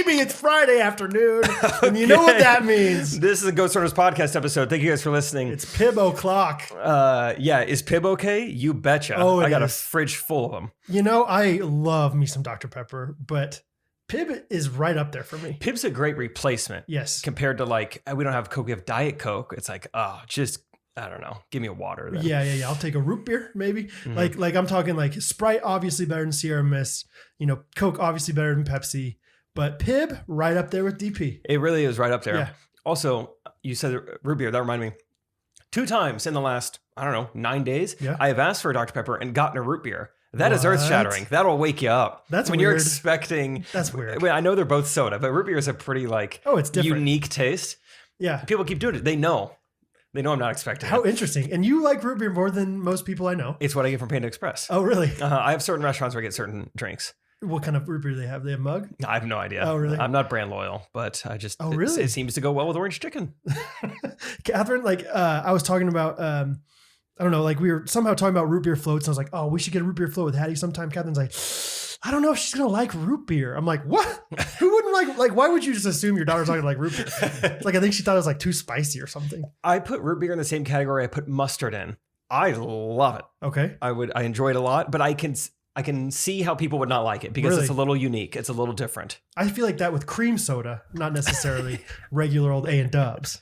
baby, it's Friday afternoon. And you know what that means. This is a Ghostrunners podcast episode. Thank you guys for listening. It's Pib o'clock. Yeah, is Pib okay? You betcha. Oh, I got a fridge full of them. You know, I love me some Dr. Pepper, but Pib is right up there for me. Pib's a great replacement. Yes. Compared to like, we don't have Coke, we have Diet Coke. It's like, oh, just, I don't know. Give me a water then. Yeah. I'll take a root beer, maybe. Mm-hmm. Like I'm talking like Sprite, obviously better than Sierra Mist. You know, Coke, obviously better than Pepsi. But Pib, right up there with DP. It really is right up there. Yeah. Also, you said root beer. That reminded me. 2 times in the last, 9 days, I have asked for a Dr. Pepper and gotten a root beer. That is earth-shattering. That'll wake you up. That's when weird. You're expecting. That's weird. I know they're both soda, but root beer is a pretty it's different. unique taste. Yeah. People keep doing it. They know I'm not expecting How it. interesting. And you like root beer more than most people I know. It's what I get from Panda Express. Oh, really? I have certain restaurants where I get certain drinks. What kind of root beer do they have? They have mug? I have no idea. Oh, really? I'm not brand loyal, but I just. Oh, really? It seems to go well with orange chicken. Catherine, I was talking about, I don't know, like we were somehow talking about root beer floats. I was like, oh, we should get a root beer float with Hattie sometime. Catherine's like, I don't know if she's going to like root beer. I'm like, what? Who wouldn't like, why would you just assume your daughter's not going to like root beer? I think she thought it was like too spicy or something. I put root beer in the same category I put mustard in. I love it. Okay. I enjoy it a lot, but I can see how people would not like it because it's a little unique. It's a little different. I feel like that with cream soda, not necessarily regular old A&Ws.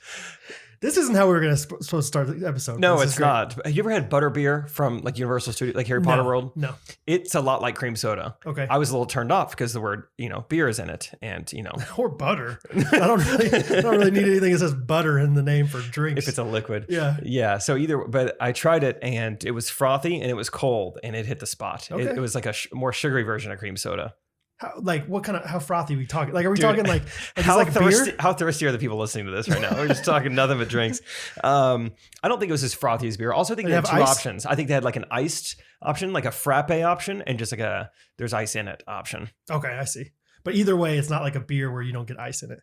This isn't how we were supposed to start the episode. No, it's not. Have you ever had butter beer from like Universal Studios, like Harry Potter World? No. It's a lot like cream soda. Okay. I was a little turned off because the word, beer is in it and, Or butter. I don't really need anything that says butter in the name for drinks. If it's a liquid. Yeah. Yeah. So but I tried it and it was frothy and it was cold and it hit the spot. Okay. It was like a more sugary version of cream soda. How frothy are we talking? Like, are we talking like how thirsty? Beer? How thirsty are the people listening to this right now? We're just talking nothing but drinks. I don't think it was as frothy as beer. Also, I think they had 2 options. I think they had like an iced option, like a frappe option, and just like there's ice in it option. Okay, I see. But either way, it's not like a beer where you don't get ice in it.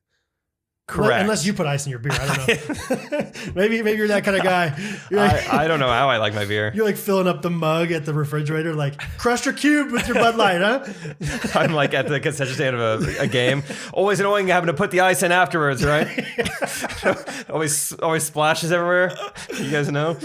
Correct. Unless you put ice in your beer. I don't know. maybe you're that kind of guy. I don't know how I like my beer. You're like filling up the mug at the refrigerator, like crushed or cubed with your Bud Light, huh? I'm like at the concession stand of a game. Always annoying having to put the ice in afterwards, right? always splashes everywhere. You guys know?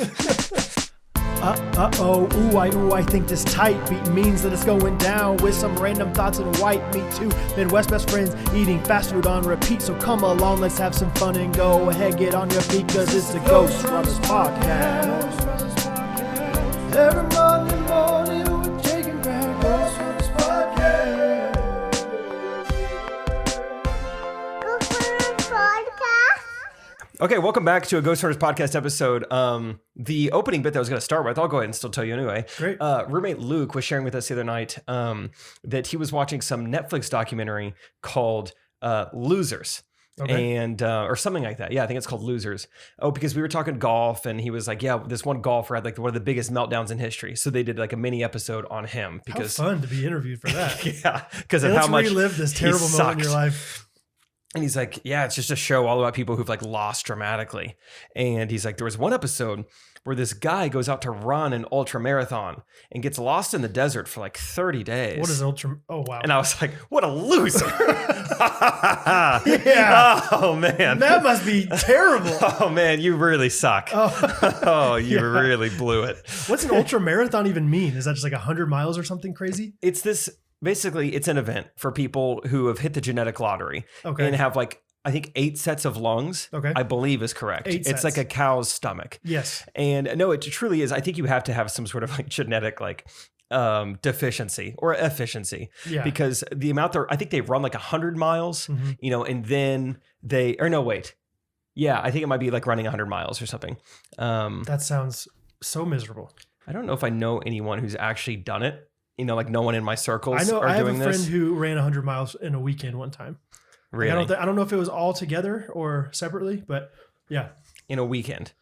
I think this tight beat means that it's going down with some random thoughts and white meat too. Midwest best friends eating fast food on repeat. So come along, let's have some fun and go ahead, get on your feet, cause it's the Ghostrunners podcast. Every Monday morning we're taking back Ghostrunners podcast. Okay, welcome back to a Ghostrunners podcast episode. The opening bit that I was going to start with, I'll go ahead and still tell you anyway. Great. Roommate Luke was sharing with us the other night that he was watching some Netflix documentary called Losers. Okay. And or something like that. Yeah, I think it's called Losers. Oh, because we were talking golf and he was like, yeah, this one golfer had like one of the biggest meltdowns in history. So they did like a mini episode on him. Because how fun to be interviewed for that. Yeah, because of how much relive this terrible moment in your life. And he's like, yeah, it's just a show all about people who've like lost dramatically. And he's like, there was one episode where this guy goes out to run an ultra marathon and gets lost in the desert for like 30 days. What is ultra? Oh, wow. And I was like, what a loser. Yeah. Oh, man. That must be terrible. Oh, man, you really suck. You really blew it. What's an ultra marathon even mean? Is that just like 100 miles or something crazy? It's this. Basically, it's an event for people who have hit the genetic lottery and have like, I think 8 sets of lungs, I believe is correct. 8 it's sets. like a cow's stomach. Yes. And no, it truly is. I think you have to have some sort of like genetic like deficiency or efficiency because the amount I think they run like 100 miles, and then I think it might be like running 100 miles or something. That sounds so miserable. I don't know if I know anyone who's actually done it. Like no one in my circles I know. are I have doing a friend this. who ran 100 miles in a weekend one time. Really? I don't know if it was all together or separately, but yeah. In a weekend.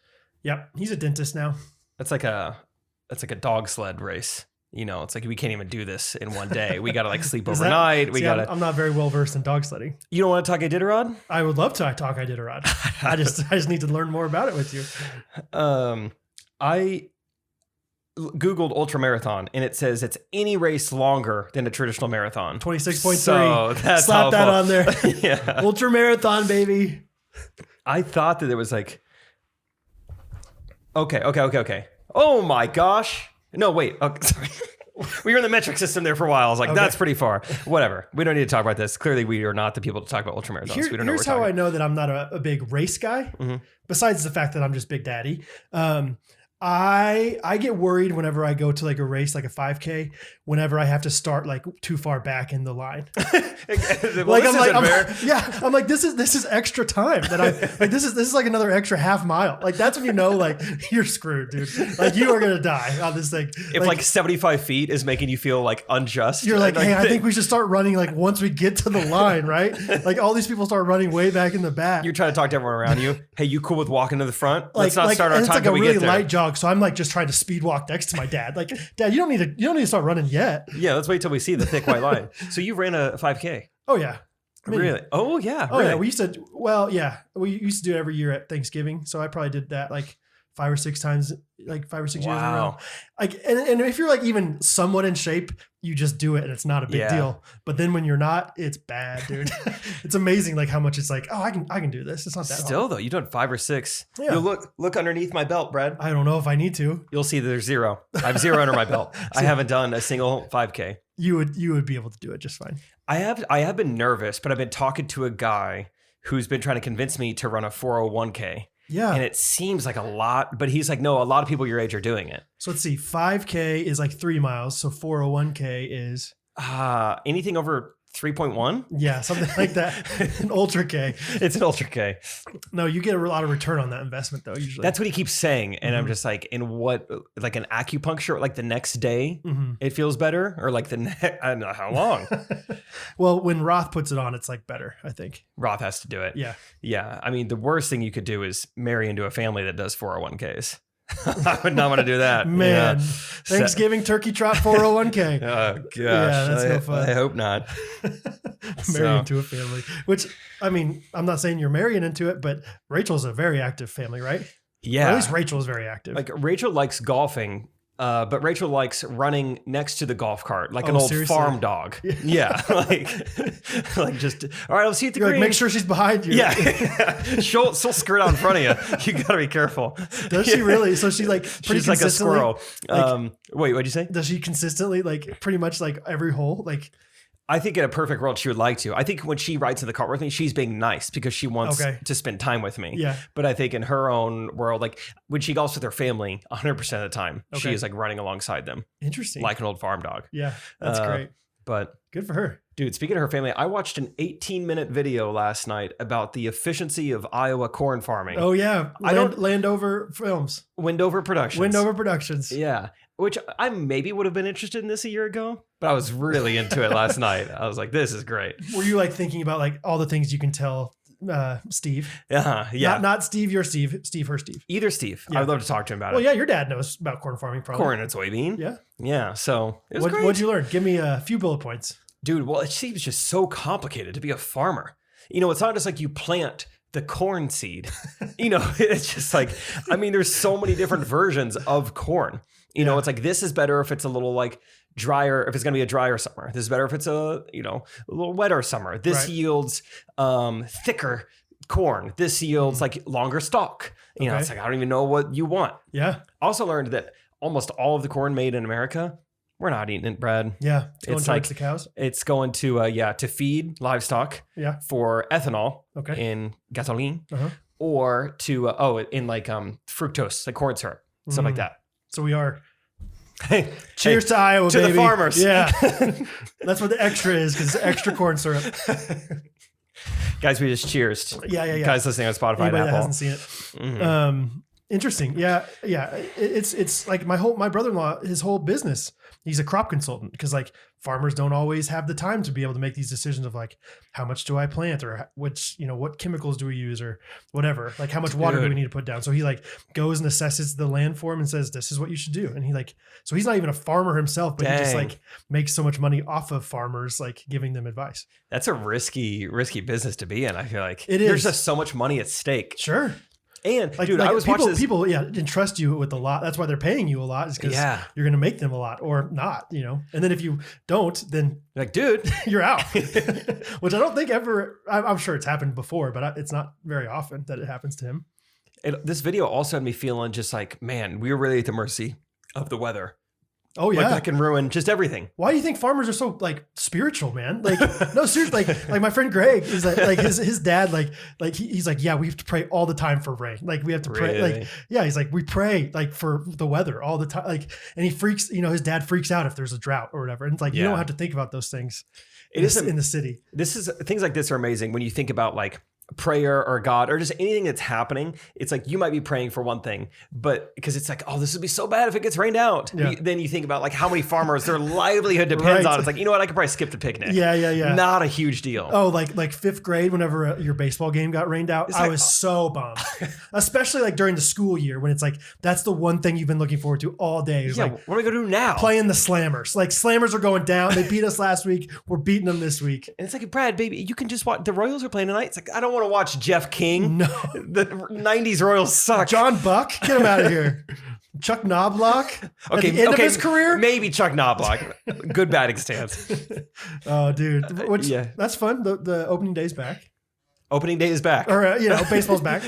Yep. He's a dentist now. That's like a dog sled race. It's like we can't even do this in one day. We got to like sleep overnight. I'm not very well versed in dog sledding. You don't want to talk Iditarod? I would love to talk Iditarod. I just need to learn more about it with you. Googled ultra marathon, and it says it's any race longer than a traditional marathon. 26.3. So that's Slap that helpful. on there. Yeah. Ultra marathon, baby. I thought that it was like, okay. Oh my gosh. No, wait. Okay, sorry. We were in the metric system there for a while. I was like, that's pretty far. Whatever. We don't need to talk about this. Clearly, we are not the people to talk about ultramarathons. We don't know Here's what we're how I talking. know that I'm not a big race guy. Mm-hmm. Besides the fact that I'm just Big Daddy. I get worried whenever I go to like a race, like a 5K, whenever I have to start like too far back in the line. I'm like, this is extra time that I like. This is like another extra half mile. Like that's when you know, like you're screwed, dude. Like you are gonna die on this thing. If like 75 feet is making you feel like unjust, you're like, hey, I think we should start running like once we get to the line, right? Like all these people start running way back in the back. You're trying to talk to everyone around you. Hey, you cool with walking to the front? Like, Let's not start our and time it's like till a we really get there. light jog, so I'm like just trying to speed walk next to my dad. Like, Dad, you don't need to start running yet. Yeah, let's wait till we see the thick white line. So you ran a 5K? Oh yeah. Really? Oh yeah. Oh really? yeah. We used to do it every year at Thanksgiving. So I probably did that like 5 or 6 times, like 5 or 6 years in a row. Like, and if you're like even somewhat in shape, you just do it and it's not a big deal. But then when you're not, it's bad, dude. It's amazing like how much it's like, oh, I can do this. It's not that Still hard. though, you've done 5 or 6. Yeah. You'll look underneath my belt, Brad. I don't know if I need to. You'll see that there's 0. I have 0 under my belt. I haven't done a single 5K. You would be able to do it just fine. I have been nervous, but I've been talking to a guy who's been trying to convince me to run a 401k. Yeah. And it seems like a lot, but he's like, no, a lot of people your age are doing it. So let's see. 5K is like 3 miles. So 401k is anything over 3.1? Yeah, something like that. An ultra K. It's an ultra K. No, you get a lot of return on that investment though, usually. That's what he keeps saying. And I'm just like, in what, like an acupuncture, like the next day it feels better? Or like I don't know how long. Well, when Roth puts it on, it's like better, I think. Roth has to do it. Yeah. Yeah. I mean, the worst thing you could do is marry into a family that does 401ks. I would not want to do that. Man, Yeah. Thanksgiving turkey trot 401k. Oh gosh. Yeah, that's no fun. I hope not. Marry into a family, which I mean, I'm not saying you're marrying into it, but Rachel's a very active family, right? Yeah. Or at least Rachel is very active. Like Rachel likes golfing, but Rachel likes running next to the golf cart, like an old seriously? farm dog. Yeah. like just, all right, I'll see you at the You're green. like, make sure she's behind you. Yeah. she'll skirt out in front of you. You gotta be careful. Does she really? So she like pretty She's like a consistently. squirrel. Wait, what'd you say? Does she consistently like pretty much like every hole? Like, I think in a perfect world, she would like to. I think when she rides in the cart with me, she's being nice because she wants to spend time with me. Yeah. But I think in her own world, like when she golfs with her family, 100% of the time, she is like running alongside them. Interesting. Like an old farm dog. Yeah, that's great. But good for her. Dude, speaking of her family, I watched an 18-minute video last night about the efficiency of Iowa corn farming. Oh yeah, Landover Films. Windover Productions. Windover Productions. Yeah. Which I maybe would have been interested in this a year ago, but I was really into it last night. I was like, this is great. Were you like thinking about like all the things you can tell Steve? Yeah. Not Steve, your Steve, Steve, her Steve. Either Steve. Yeah. I'd love to talk to him about Well, it. yeah, your dad knows about corn farming probably. Corn and soybean. Yeah. Yeah. So it was great. What'd you learn? Give me a few bullet points. Dude, well, it seems just so complicated to be a farmer. You know, it's not just like you plant the corn seed. You know, it's just like, I mean, there's so many different versions of corn. You know, it's like, this is better if it's a little like drier, if it's going to be a drier summer. This is better if it's a little wetter summer. This yields thicker corn. This yields like longer stalk. You know, it's like, I don't even know what you want. Yeah. Also learned that almost all of the corn made in America, we're not eating it, Brad. Yeah. It's going like towards the cows. It's going to feed livestock. Yeah. For ethanol. Okay. In gasoline. Or to in like fructose, like corn syrup, stuff like that. So we are. Hey, cheers to Iowa, to baby. the farmers. Yeah. That's what the extra is, because it's extra corn syrup. Guys, we just cheers. Yeah. Guys listening on Spotify Anybody and Apple. that hasn't seen it. Interesting. Yeah. It's like my brother-in-law, his whole business, he's a crop consultant, because like farmers don't always have the time to be able to make these decisions of like, how much do I plant, or which, what chemicals do we use, or whatever, like how much water do we need to put down. So he like goes and assesses the land for him and says, this is what you should do. And he like, so he's not even a farmer himself, but he just like makes so much money off of farmers, like giving them advice. That's a risky business to be in. I feel like it is. There's just so much money at stake. Sure. And Like, dude, I was watching this. people entrust you with a lot. That's why they're paying you a lot, is because you're going to make them a lot or not, you know. And then if you don't, then like, dude, you're out. Which I don't think ever. I'm sure it's happened before, but it's not very often that it happens to him. This video also had me feeling just like, man, we were really at the mercy of the weather. Oh yeah, like that can ruin just everything. Why do you think farmers are so like spiritual, man? Like, no, seriously, like my friend Greg is like his dad, he's like, yeah, we have to pray all the time for rain. Like we have to pray, like, yeah, he's like, we pray like for the weather all the time. Like, and he freaks, you know, his dad freaks out if there's a drought or whatever. And it's like, you don't have to think about those things. In the city. Things like this are amazing when you think about like prayer or God or just anything that's happening. It's like you might be praying for one thing, but because it's like, oh, this would be so bad if it gets rained out. Yeah. Then you think about like how many farmers their livelihood depends on. It's like, you know what? I could probably skip the picnic. Yeah. Not a huge deal. Oh, like fifth grade, whenever your baseball game got rained out, I was so bummed. Especially like during the school year when it's like, that's the one thing you've been looking forward to all day. It's like, what are we going to do now? Playing the Slammers. Like Slammers are going down. They beat us last week. We're beating them this week. And it's like, Brad, baby, you can just watch. The Royals are playing tonight. It's like, I don't want to watch Jeff King. No. The 90s Royals suck. John Buck, get him out of here. Chuck Knobloch at the end of his career? Maybe Chuck Knobloch. Good batting stance. Oh, dude. That's fun. The opening day's back. Opening day is back. Or, baseball's back.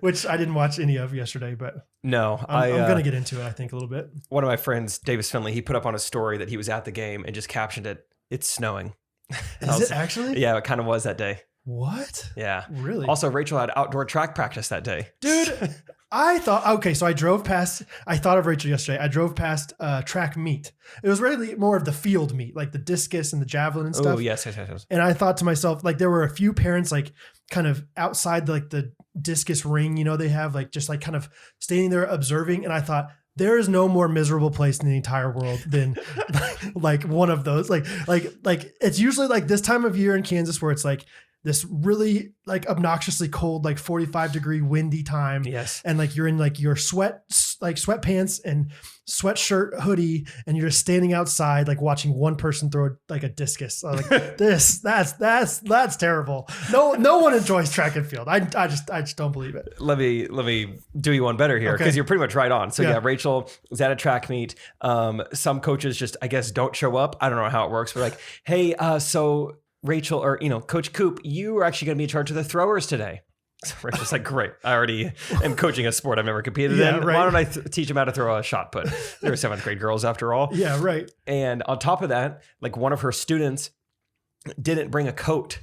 Which I didn't watch any of yesterday, but no, I'm going to get into it, I think, a little bit. One of my friends, Davis Finley, he put up on a story that he was at the game and just captioned it, "It's snowing." Is it actually? Yeah, it kind of was that day. What? Yeah. Really? Also, Rachel had outdoor track practice that day. Dude, I thought, so I drove past, I thought of Rachel yesterday. I drove past track meet. It was really more of the field meet, like the discus and the javelin and stuff. Oh, yes. And I thought to myself, like, there were a few parents, like, kind of outside, like, the discus ring, they have, like, just, like, kind of standing there observing. And I thought, there is no more miserable place in the entire world than like one of those. Like it's usually like this time of year in Kansas where it's like this really like obnoxiously cold, like 45-degree windy time. Yes. And like you're in like your sweatpants and sweatshirt hoodie, and you're just standing outside, like watching one person throw like a discus. Like that's terrible. No one enjoys track and field. I just don't believe it. Let me do you one better here, because you're pretty much right on. So yeah, Rachel was at a track meet. Some coaches just, I guess, don't show up. I don't know how it works. We're like, hey, so Rachel, or Coach Coop, you are actually going to be in charge of the throwers today. So Rachel's like, great, I already am coaching a sport I've never competed in. Right. Why don't I teach them how to throw a shot put? They were 7th grade girls after all. Yeah, right. And on top of that, like one of her students didn't bring a coat.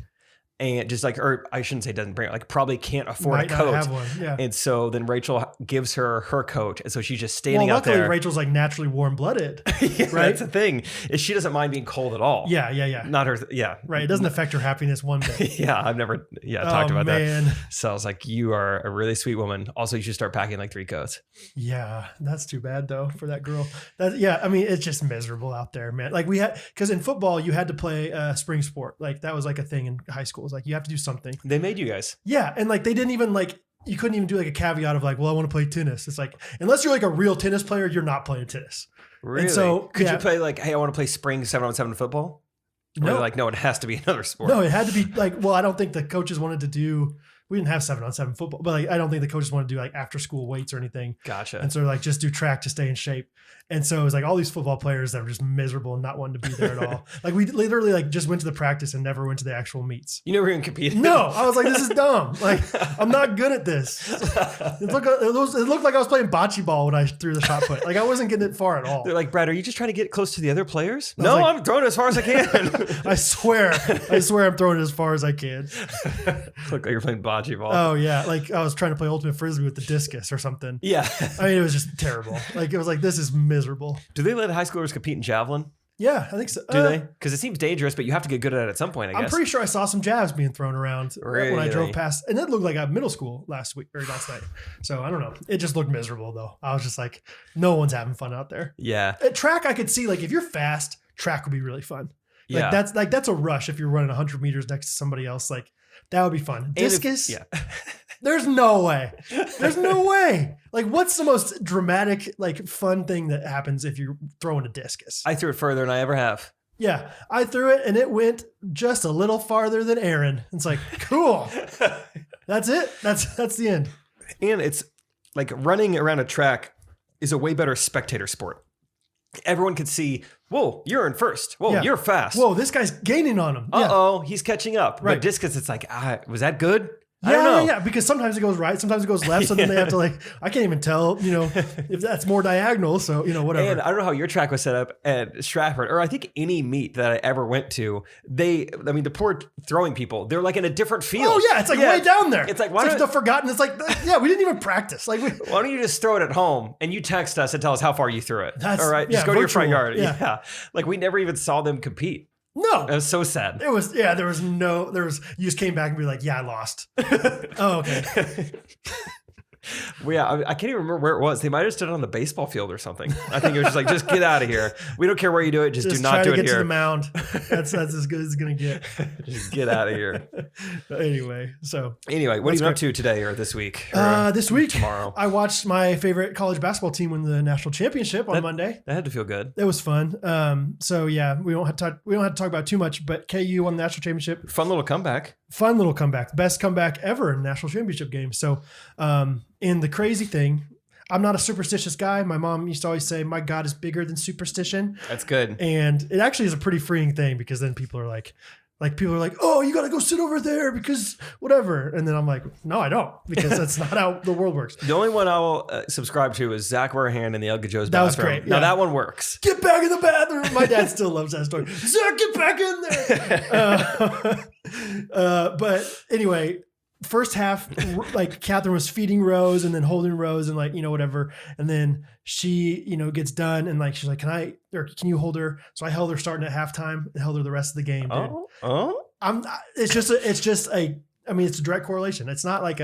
And just like, or I shouldn't say doesn't bring it, like probably can't afford a coat. Have one. Yeah. And so then Rachel gives her coat. And so she's just standing out there. Luckily Rachel's like naturally warm-blooded. Yeah, right. That's the thing, is she doesn't mind being cold at all. Yeah. Not her. Yeah. Right. It doesn't affect her happiness one bit. Yeah. I've never talked about that. So I was like, you are a really sweet woman. Also, you should start packing like 3 coats. Yeah. That's too bad though for that girl. I mean, it's just miserable out there, man. Like because in football you had to play a spring sport. Like that was like a thing in high school. It's like you have to do something. They made you guys. Yeah. And like they didn't even like, you couldn't even do like a caveat of like, well, I want to play tennis. It's like, unless you're like a real tennis player, you're not playing tennis. Really? And so could you play like, hey, I want to play spring 7-on-7 football? No. Or like, no, it has to be another sport. No, it had to be like, well, I don't think the coaches wanted to do, we didn't have 7-on-7 football, but like, I don't think the coaches wanted to do like after school weights or anything. Gotcha. And so like, just do track to stay in shape. And so it was like all these football players that were just miserable and not wanting to be there at all. Like we literally like just went to the practice and never went to the actual meets. You never even competed? No, I was like, this is dumb. Like I'm not good at this. It looked like I was playing bocce ball when I threw the shot put. Like I wasn't getting it far at all. They're like, Brad, are you just trying to get close to the other players? No, like, I'm throwing it as far as I can. I swear I'm throwing it as far as I can. Look like you're playing bocce ball. Oh yeah, like I was trying to play ultimate frisbee with the discus or something. Yeah. I mean, it was just terrible. Like it was like, this is miserable. Do they let high schoolers compete in javelin? Yeah, I think so. Do they? Because it seems dangerous, but you have to get good at it at some point, I guess. I'm pretty sure I saw some jabs being thrown around when I drove past. And it looked like a middle school last night. So I don't know. It just looked miserable though. I was just like, no one's having fun out there. Yeah. At track, I could see like if you're fast, track would be really fun. Yeah. That's a rush if you're running 100 meters next to somebody else. Like that would be fun. Discus? There's no way. There's no way. Like, what's the most dramatic, like, fun thing that happens if you're throwing a discus? I threw it further than I ever have. Yeah, I threw it and it went just a little farther than Aaron. It's like, cool. That's it. That's the end. And it's like running around a track is a way better spectator sport. Everyone can see, whoa, you're in first. Whoa, you're fast. Whoa, this guy's gaining on him. Uh-oh, he's catching up. Right. But discus, it's like, was that good? I don't know. Yeah, because sometimes it goes right, sometimes it goes left, so then they have to I can't even tell, if that's more diagonal, so, whatever. And I don't know how your track was set up at Stratford, or I think any meet that I ever went to, the poor throwing people, they're like in a different field. Oh yeah, it's like way down there. It's like, the forgotten, it's like, we didn't even practice. Like, why don't you just throw it at home and you text us and tell us how far you threw it? All right, just go to your front yard. Yeah. Like we never even saw them compete. No. It was so sad. It was, you just came back and be like, I lost. Oh, okay. Well, yeah, I can't even remember where it was. They might have stood on the baseball field or something. I think it was just like, just get out of here. We don't care where you do it. Just do not do it here. Try to get to the mound. That's as good as it's going to get. Just get out of here. Anyway, what are you up to today or this week? This week, tomorrow. I watched my favorite college basketball team win the national championship on Monday. That had to feel good. It was fun. So yeah, we don't have to talk about too much, but KU won the national championship. Fun little comeback. Best comeback ever in a national championship game. So, and the crazy thing, I'm not a superstitious guy. My mom used to always say, my God is bigger than superstition. That's good. And it actually is a pretty freeing thing because then people are like, oh, you got to go sit over there because whatever. And then I'm like, no, I don't, because that's not how the world works. The only one I will subscribe to is Zach Warhand in the Ugga Joe's bathroom. That was great. Now that one works. Get back in the bathroom. My dad still loves that story. Zach, get back in there. But anyway, first half, Catherine was feeding Rose and then holding Rose and whatever. And then she, gets done and she's like, can you hold her? So I held her starting at halftime and held her the rest of the game. Dude. It's a direct correlation. It's not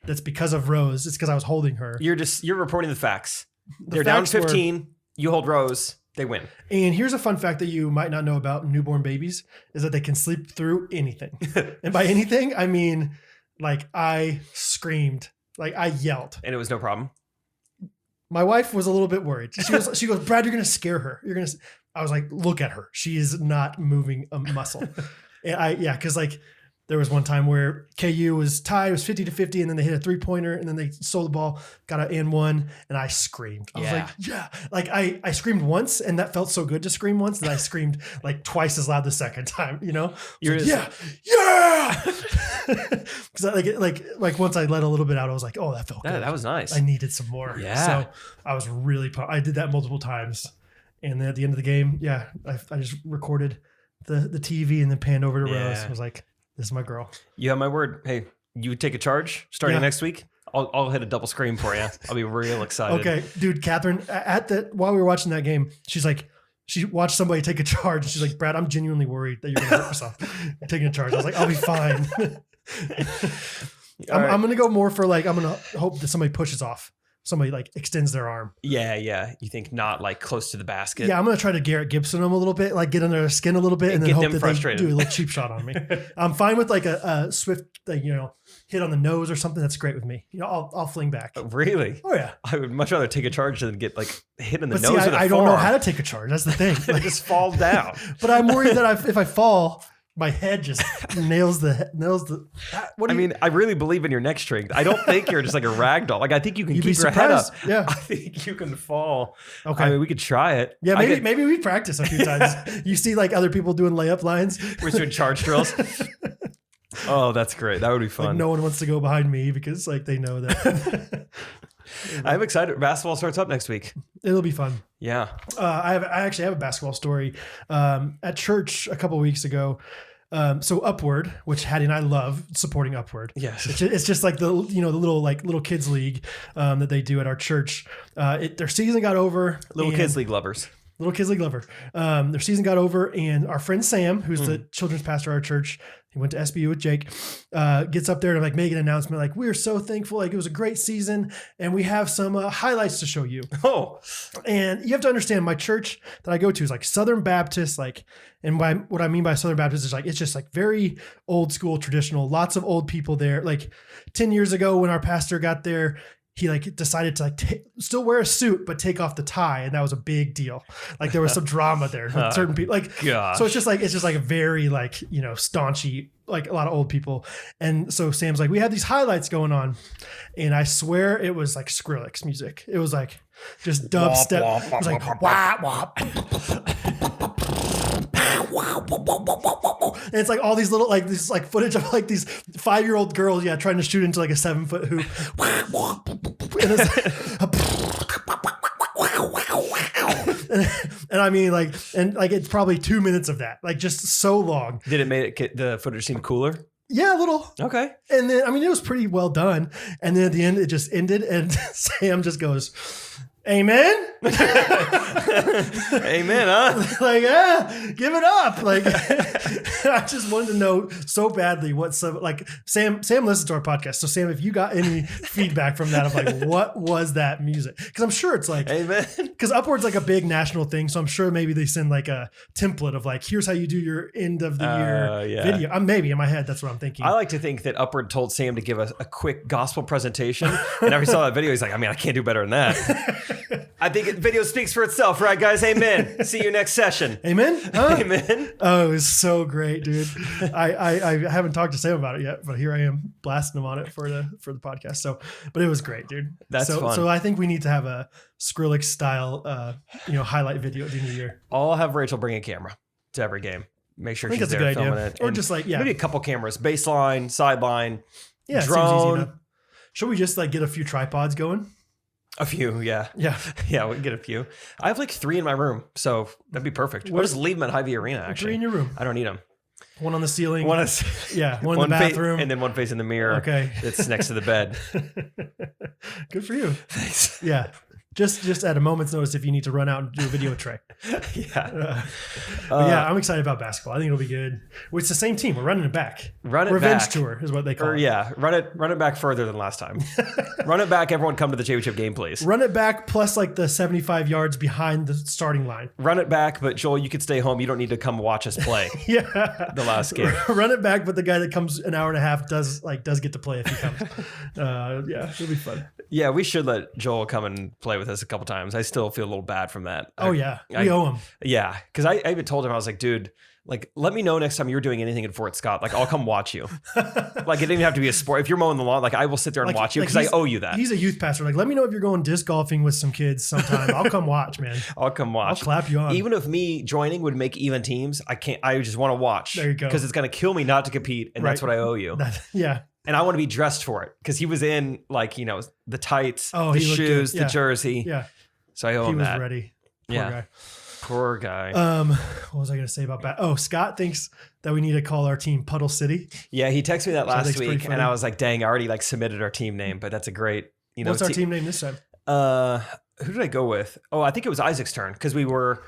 that's because of Rose. It's because I was holding her. You're reporting the facts. They're down 15. You hold Rose. They win. And here's a fun fact that you might not know about newborn babies is that they can sleep through anything. And by anything, I mean, I screamed, I yelled. And it was no problem. My wife was a little bit worried. She goes, Brad, you're going to scare her. I was like, look at her. She is not moving a muscle. And because there was one time where KU was tied, it was 50-50, and then they hit a 3-pointer, and then they stole the ball, got an and one, and I screamed. I was like, yeah. I screamed once, and that felt so good to scream once that I screamed twice as loud the second time, You're yeah. Because once I let a little bit out, I was like, oh, that felt good. That was nice. I needed some more. Yeah. So I was really pumped. I did that multiple times. And then at the end of the game, I just recorded the TV and then panned over to Rose. I was like, this is my girl. You have my word. Hey, you take a charge starting next week. I'll hit a double scream for you. I'll be real excited. Okay, dude, Catherine, while we were watching that game, she's like, she watched somebody take a charge. And she's like, Brad, I'm genuinely worried that you're going to hurt yourself taking a charge. I was like, I'll be fine. I'm going to go more for I'm going to hope that somebody pushes off. Somebody extends their arm. Yeah. You think not close to the basket. Yeah, I'm going to try to Garrett Gibson them a little bit, get under their skin a little bit and then hope that frustrated. They do a little cheap shot on me. I'm fine with a swift, hit on the nose or something. That's great with me. I'll fling back. Really? Oh yeah. I would much rather take a charge than get hit in the nose. I don't know how to take a charge. That's the thing. Just fall down. But I'm worried that if I fall, my head just nails the. I really believe in your neck strength. I don't think you're just like a rag doll. I think you can keep your head up. Yeah. I think you can fall. Okay. We could try it. Yeah, maybe we practice a few times. You see other people doing layup lines. We're doing charge drills. Oh, that's great. That would be fun. No one wants to go behind me because they know that. I'm excited. Basketball starts up next week. It'll be fun. Yeah. I actually have a basketball story. At church a couple of weeks ago. So Upward, which Hattie and I love supporting Upward. Yes. It's just the little kids league that they do at our church. Their season got over. Little kids league lovers. Little kids league lover. Their season got over, and our friend Sam, who's the children's pastor at our church, he went to SBU with Jake, gets up there to make an announcement we're so thankful, it was a great season, and we have some highlights to show you. Oh, and you have to understand, my church that I go to is Southern Baptist, and what I mean by Southern Baptist is it's just very old school, traditional, lots of old people there. 10 years ago when our pastor got there, he decided to still wear a suit but take off the tie, and that was a big deal. There was some drama there with certain people. Gosh. So it's just a very staunchy like a lot of old people. And so Sam's like, we had these highlights going on. And I swear it was like Skrillex music. It was like just dubstep. It was like, wah, wah. And it's like all these little, like this like footage of like these 5-year-old girls, trying to shoot into like a 7-foot hoop. And it's and I mean like, and like it's probably 2 minutes of that, like just so long. Did it make it the footage seem cooler? Yeah, a little. Okay. And then, I mean, it was pretty well done. And then at the end, it just ended, and Sam just goes, "Amen." Amen, huh? Like, give it up. Like, I just wanted to know so badly what some, like, Sam listens to our podcast. So Sam, if you got any feedback from that of like, what was that music? Because I'm sure it's like, Amen. Because Upward's like a big national thing. So I'm sure maybe they send like a template of like, here's how you do your end of the year video. Maybe in my head, that's what I'm thinking. I like to think that Upward told Sam to give us a quick gospel presentation. And after he saw that video, he's like, I mean, I can't do better than that. I think video speaks for itself, right, guys? Amen. See you next session. Amen? Huh? Amen. Oh, it was so great, dude. I haven't talked to Sam about it yet, but here I am blasting him on it for the podcast. So, but it was great, dude. That's fun. So I think we need to have a Skrillex style, highlight video at the end of the year. I'll have Rachel bring a camera to every game. Make sure she's there filming it. Or just like, maybe a couple cameras, baseline, sideline, drone. Seems easy enough. Should we just like get a few tripods going? A few, yeah. Yeah. Yeah, we can get a few. I have like 3 in my room, so that'd be perfect. We'll just leave them at Hy-Vee Arena, actually. 3 in your room. I don't need them. One on the ceiling. One in the bathroom. And then one facing the mirror. Okay. It's next to the bed. Good for you. Thanks. Yeah. Just at a moment's notice if you need to run out and do a video with Trey. Yeah. I'm excited about basketball. I think it'll be good. It's the same team. We're running it back. Revenge tour is what they call it. Yeah. Run it back further than last time. Run it back. Everyone come to the championship game, please. Run it back plus like the 75 yards behind the starting line. Run it back, but Joel, you could stay home. You don't need to come watch us play. Yeah. The last game. Run it back, but the guy that comes an hour and a half does get to play if he comes. It'll be fun. Yeah, we should let Joel come and play with us a couple times. I still feel a little bad from that. We owe him. Yeah, because I even told him, I was like, dude, like, let me know next time you're doing anything in Fort Scott. Like, I'll come watch you. Like, it didn't have to be a sport. If you're mowing the lawn, like, I will sit there and watch you because I owe you that. He's a youth pastor. Like, let me know if you're going disc golfing with some kids sometime. I'll come watch, man. I'll come watch. I'll clap you on. Even if me joining would make even teams, I can't. I just want to watch. There you go. Because it's going to kill me not to compete, and that's what I owe you. Yeah. And I want to be dressed for it because he was in like, the tights, the shoes, the jersey. Yeah. So I owe him that. He was ready. Poor guy. What was I going to say about that? Oh, Scott thinks that we need to call our team Puddle City. Yeah, he texted me that last week, and I was like, "Dang, I already like submitted our team name." But that's a great, What's our team name this time? Who did I go with? Oh, I think it was Isaac's turn because we were,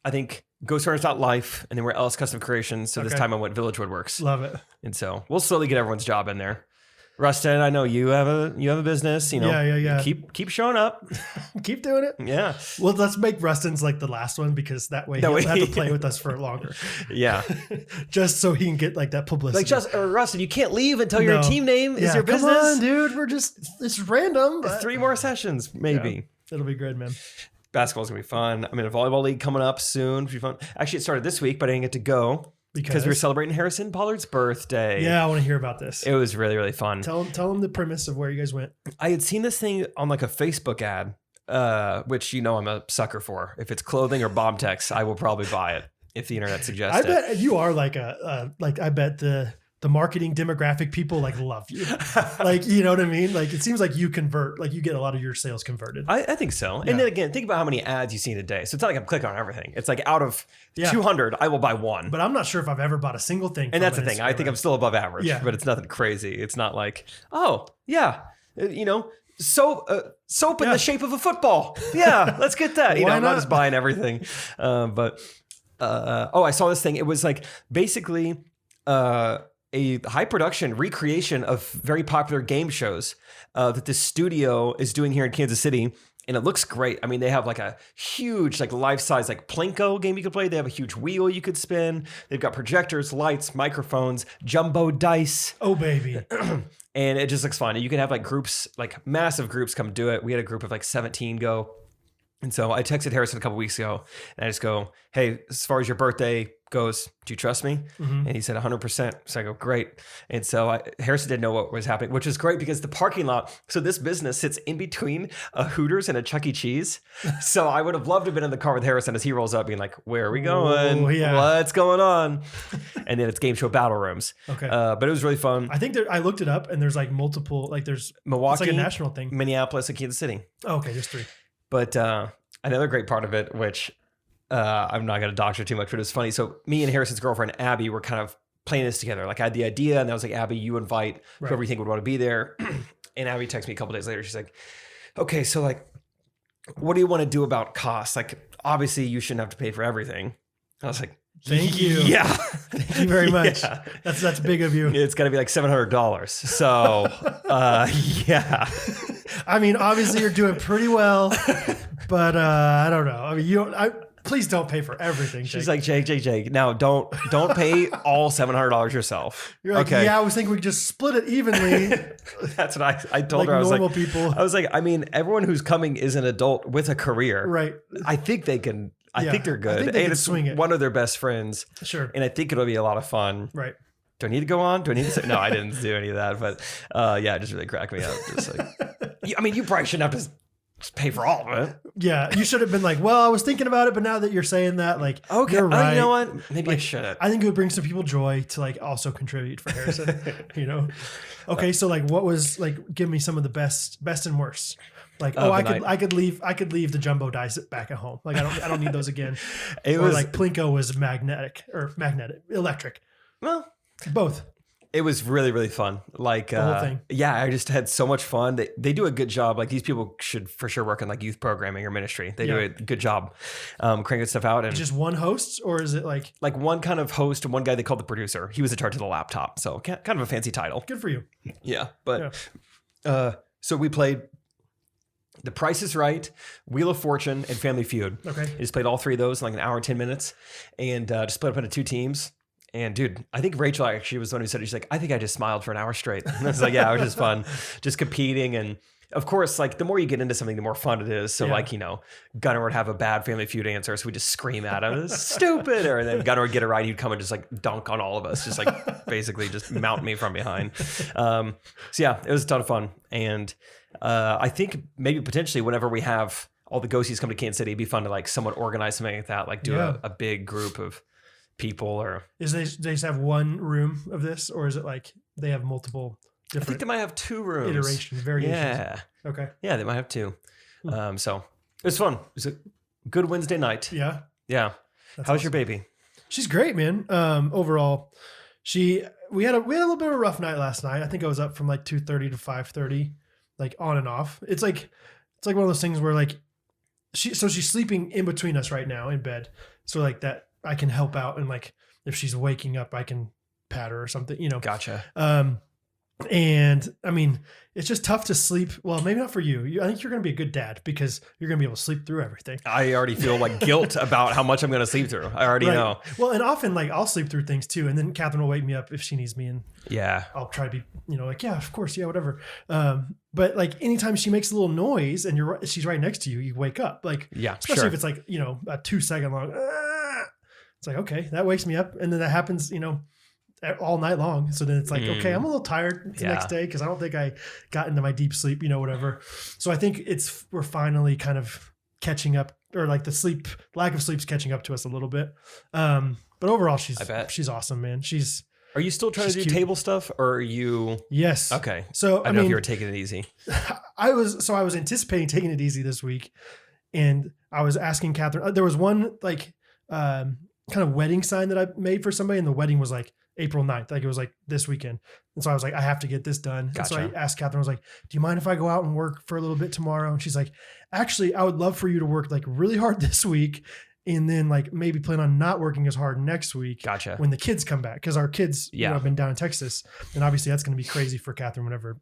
I think, Ghostrunners.life, and then we're Ellis Custom Creations. So this time I went Village Woodworks. Love it. And so we'll slowly get everyone's job in there. Rustin, I know you have a business, Yeah. Keep showing up. Keep doing it. Yeah. Well, let's make Rustin's like the last one because that way he'll have to play with us for longer. Yeah. Just so he can get like that publicity. Like Rustin, you can't leave until your team name is your business. Come on, dude. It's random. But 3 more sessions, maybe. Yeah, it'll be good, man. Basketball's gonna be fun. I'm in a volleyball league coming up soon. It'll be fun. Actually, it started this week, but I didn't get to go. Because we were celebrating Harrison Pollard's birthday. Yeah, I want to hear about this. It was really, really fun. Tell them the premise of where you guys went. I had seen this thing on like a Facebook ad, which I'm a sucker for. If it's clothing or bomb text, I will probably buy it if the internet suggests it. I bet you are like I bet the marketing demographic people like love you. Like, you know what I mean? Like, it seems like you convert, like you get a lot of your sales converted. I think so. Yeah. And then again, think about how many ads you see in a day. So it's not like I'm clicking on everything. It's like out of 200, I will buy one. But I'm not sure if I've ever bought a single thing. And that's the thing. I think I'm still above average, but it's nothing crazy. It's not like, soap in the shape of a football. Yeah, let's get that. I'm not just buying everything. I saw this thing. It was like basically, a high production recreation of very popular game shows that the studio is doing here in Kansas City. And it looks great. I mean, they have like a huge, like life-size, like Plinko game you could play. They have a huge wheel you could spin. They've got projectors, lights, microphones, jumbo dice. Oh, baby. And it just looks fun. And you can have like groups, like massive groups come do it. We had a group of like 17 go. And so I texted Harrison a couple weeks ago and I just go, hey, as far as your birthday goes, do you trust me? Mm-hmm. And he said 100%. So I go, great. And so Harrison didn't know what was happening, which is great because the parking lot, so this business sits in between a Hooters and a Chuck E. Cheese. So I would have loved to have been in the car with Harrison as he rolls up being like, where are we going? Oh, yeah. What's going on? And then it's game show battle rooms. Okay. But it was really fun. I think I looked it up and there's like multiple, like there's Milwaukee, it's like a national thing. Minneapolis, and Kansas City. Oh, okay, there's 3. But another great part of it, which I'm not going to doctor too much, but it was funny. So me and Harrison's girlfriend, Abby, were kind of playing this together. Like I had the idea and I was like, Abby, you invite whoever you think would want to be there. And Abby texted me a couple days later. She's like, okay, so like, what do you want to do about costs? Like, obviously you shouldn't have to pay for everything. I was like, thank you. Yeah. Thank you very much. Yeah. That's big of you. It's got to be like $700. So, yeah. I mean, obviously you're doing pretty well, but I don't know. I mean, please don't pay for everything. She's like, Jake. Now don't pay all $700 yourself. You're like, okay. Yeah, I was thinking we could just split it evenly. That's what I told her. I was normal like, people. I was like, I mean, everyone who's coming is an adult with a career. Right. I think they can. I think they're good. I think they can swing it. One of their best friends. Sure. And I think it'll be a lot of fun. Right. Do I need to go on? Do I need to say? No, I didn't do any of that. But yeah, it just really cracked me up. Just like, I mean, you probably shouldn't have to just pay for all of it. Yeah, you should have been like, well, I was thinking about it, but now that you're saying that, like, okay, you're right. You know what? Maybe I shouldn't. I think it would bring some people joy to like also contribute for Harrison. You know? Okay, so like, what was like? Give me some of the best and worst. Like, I could leave the jumbo dice back at home. Like, I don't need those again. Or like Plinko was electric. Well, both. It was really, really fun. Like, the whole thing. Yeah, I just had so much fun. They do a good job. Like, these people should for sure work in like youth programming or ministry. They do a good job cranking stuff out. And just one host, or is it like one kind of host and one guy they called the producer? He was in charge of the laptop, so kind of a fancy title. Good for you. Yeah, but so we played The Price is Right, Wheel of Fortune, and Family Feud. Okay, I just played all 3 of those in like an hour and 10 minutes, and just split up into 2 teams. And dude, I think Rachel actually was the one who said it. She's like, I think I just smiled for an hour straight. And I was like, yeah, it was just fun, just competing. And of course, like the more you get into something, the more fun it is. So like, you know, Gunnar would have a bad Family Feud answer. So we just scream at him, it's stupid. Or then Gunnar would get it right. He'd come and just like dunk on all of us, just like basically just mount me from behind. So yeah, it was a ton of fun. And I think maybe potentially whenever we have all the ghosties come to Kansas City, it'd be fun to like somewhat organize something like that, like do a big group of people. Or they just have one room of this, or is it like they have multiple different? I think they might have 2 rooms. Iterations, variations. Yeah. Okay. Yeah, they might have 2. So it was fun. It was a good Wednesday night. Yeah. Yeah. That's How's awesome. your baby? She's great, man. Overall, we had a little bit of a rough night last night. I think I was up from like 2:30 to 5:30, like on and off. It's like one of those things where like she's sleeping in between us right now in bed. So like that I can help out, and like if she's waking up, I can pat her or something, you know. Gotcha. And I mean, it's just tough to sleep. Well, maybe not for you. I think you're going to be a good dad because you're going to be able to sleep through everything. I already feel like guilt about how much I'm going to sleep through. I already know. Well, and often like I'll sleep through things too. And then Catherine will wake me up if she needs me. And I'll try to be, you know, like, yeah, of course. Yeah, whatever. But like anytime she makes a little noise and she's right next to you, you wake up. Like, especially if it's like, you know, a 2-second long, it's like, okay, that wakes me up. And then that happens, you know, all night long. So then it's like, okay, I'm a little tired the next day because I don't think I got into my deep sleep, you know, whatever. So I think we're finally kind of catching up, or like the lack of sleep's catching up to us a little bit. But overall, she's awesome, man. Are you still trying to do cute. Table stuff, or are you? Yes. Okay. So I don't know if you were taking it easy. I was anticipating taking it easy this week, and I was asking Catherine. There was one like kind of wedding sign that I made for somebody, and the wedding was like April 9th. Like it was like this weekend. And so I was like, I have to get this done. Gotcha. And so I asked Catherine, I was like, do you mind if I go out and work for a little bit tomorrow? And she's like, actually, I would love for you to work like really hard this week. And then like maybe plan on not working as hard next week. Gotcha. When the kids come back. Cause our kids you know, have been down in Texas. And obviously that's going to be crazy for Catherine whenever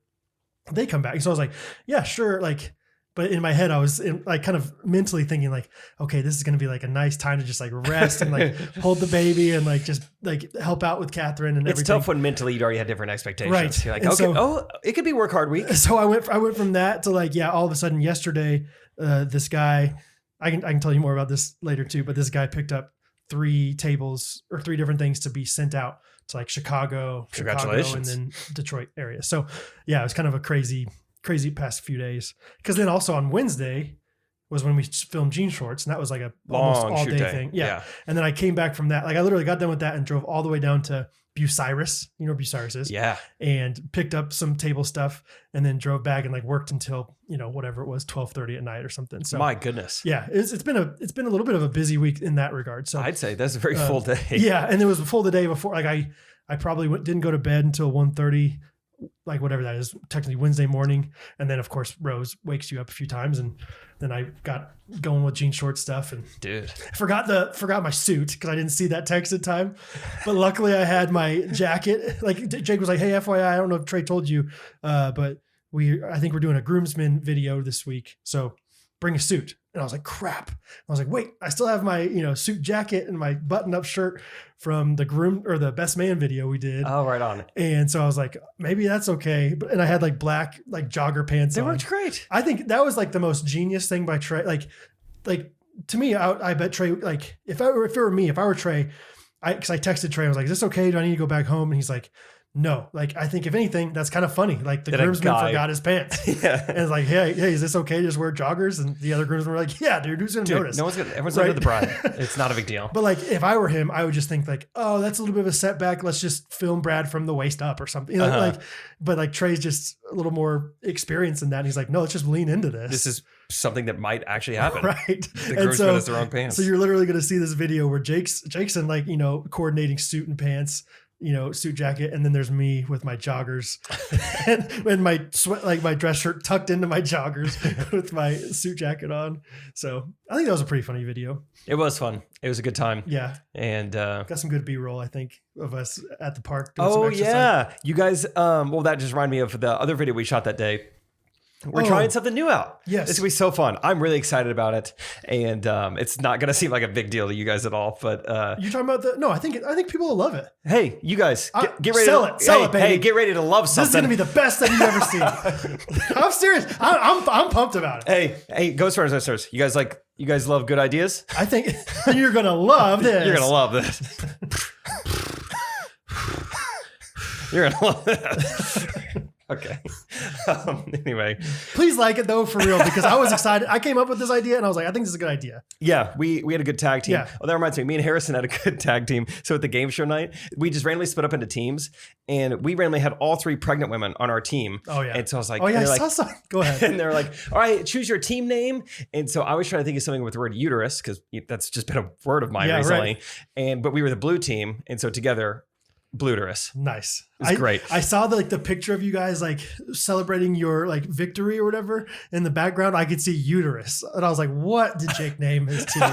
they come back. And so I was like, yeah, sure. Like, but in my head, I was like kind of mentally thinking like, okay, this is going to be like a nice time to just like rest and like hold the baby and like just like help out with Catherine and everything. It's tough when mentally you'd already had different expectations. Right. You're like, and okay, so, it could be work hard week. So I went from that to like, all of a sudden yesterday, this guy I can tell you more about this later too, but this guy picked up 3 tables or 3 different things to be sent out to like Chicago, and then Detroit area. So yeah, it was kind of a crazy past few days. Because then also on Wednesday was when we filmed Jean Shorts, and that was like a almost all day thing. Yeah. And then I came back from that. Like I literally got done with that and drove all the way down to Bucyrus. You know where Bucyrus is? Yeah. And picked up some table stuff and then drove back and like worked until, whatever it was, 12:30 at night or something. So my goodness. Yeah. It's been a little bit of a busy week in that regard. So I'd say that's a very full day. Yeah. And it was full the day before. Like I probably didn't go to bed until 1:30, like whatever that is, technically Wednesday morning. And then of course Rose wakes you up a few times, and then I got going with Jean Short stuff, and dude, I forgot my suit because I didn't see that text in time. But luckily I had my jacket. Like Jake was like, "Hey, FYI, I don't know if Trey told you, but I think we're doing a groomsmen video this week, so bring a suit." And I was like, crap. I was like, wait, I still have my, suit jacket and my button-up shirt from the groom or the best man video we did. Oh, right on. And so I was like, maybe that's okay. And I had like black, like jogger pants on. They worked great. I think that was like the most genius thing by Trey. Like to me, I bet Trey, like if it were me, if I were Trey, because I texted Trey, I was like, is this okay? Do I need to go back home? And he's like, no. Like, I think if anything, that's kind of funny. Like the groomsman forgot his pants. Yeah. And it's like, hey, is this okay to just wear joggers? And the other groomsmen were like, yeah, dude, who's going to notice? Everyone's under the bride. It's not a big deal. But like, if I were him, I would just think like, oh, that's a little bit of a setback. Let's just film Brad from the waist up or something. But like Trey's just a little more experienced than that. And he's like, no, let's just lean into this. This is something that might actually happen. Right. The groomsman has the wrong pants. So you're literally going to see this video where Jake's in like, coordinating suit and pants, suit jacket. And then there's me with my joggers and my sweat, like my dress shirt tucked into my joggers with my suit jacket on. So I think that was a pretty funny video. It was fun. It was a good time. Yeah. And got some good B-roll, I think, of us at the park. Oh yeah. You guys, that just reminded me of the other video we shot that day. We're trying something new out. Yes. This will be so fun. I'm really excited about it. And it's not going to seem like a big deal to you guys at all. But you're talking about I think people will love it. Hey, you guys, get ready sell it, baby. Hey, get ready to love something. This is going to be the best thing you've ever seen. I'm serious. I'm pumped about it. Hey, Ghostrunners, you guys love good ideas? I think you're going to love this. You're going to love this. You're going to love this. Okay. Anyway, please like it though, for real, because I was excited. I came up with this idea and I was like, I think this is a good idea. Yeah, we had a good tag team. Yeah. Oh, that reminds me. Me and Harrison had a good tag team. So at the game show night, we just randomly split up into teams, and we randomly had all 3 pregnant women on our team. Oh yeah. And so I was like, I saw something. Go ahead. And they're like, all right, choose your team name. And so I was trying to think of something with the word uterus, because that's just been a word of mine recently. Right. But we were the blue team, and so together, Bluterus. Nice. It's great. I saw the picture of you guys like celebrating your like victory or whatever in the background. I could see uterus, and I was like, "What did Jake name his team?"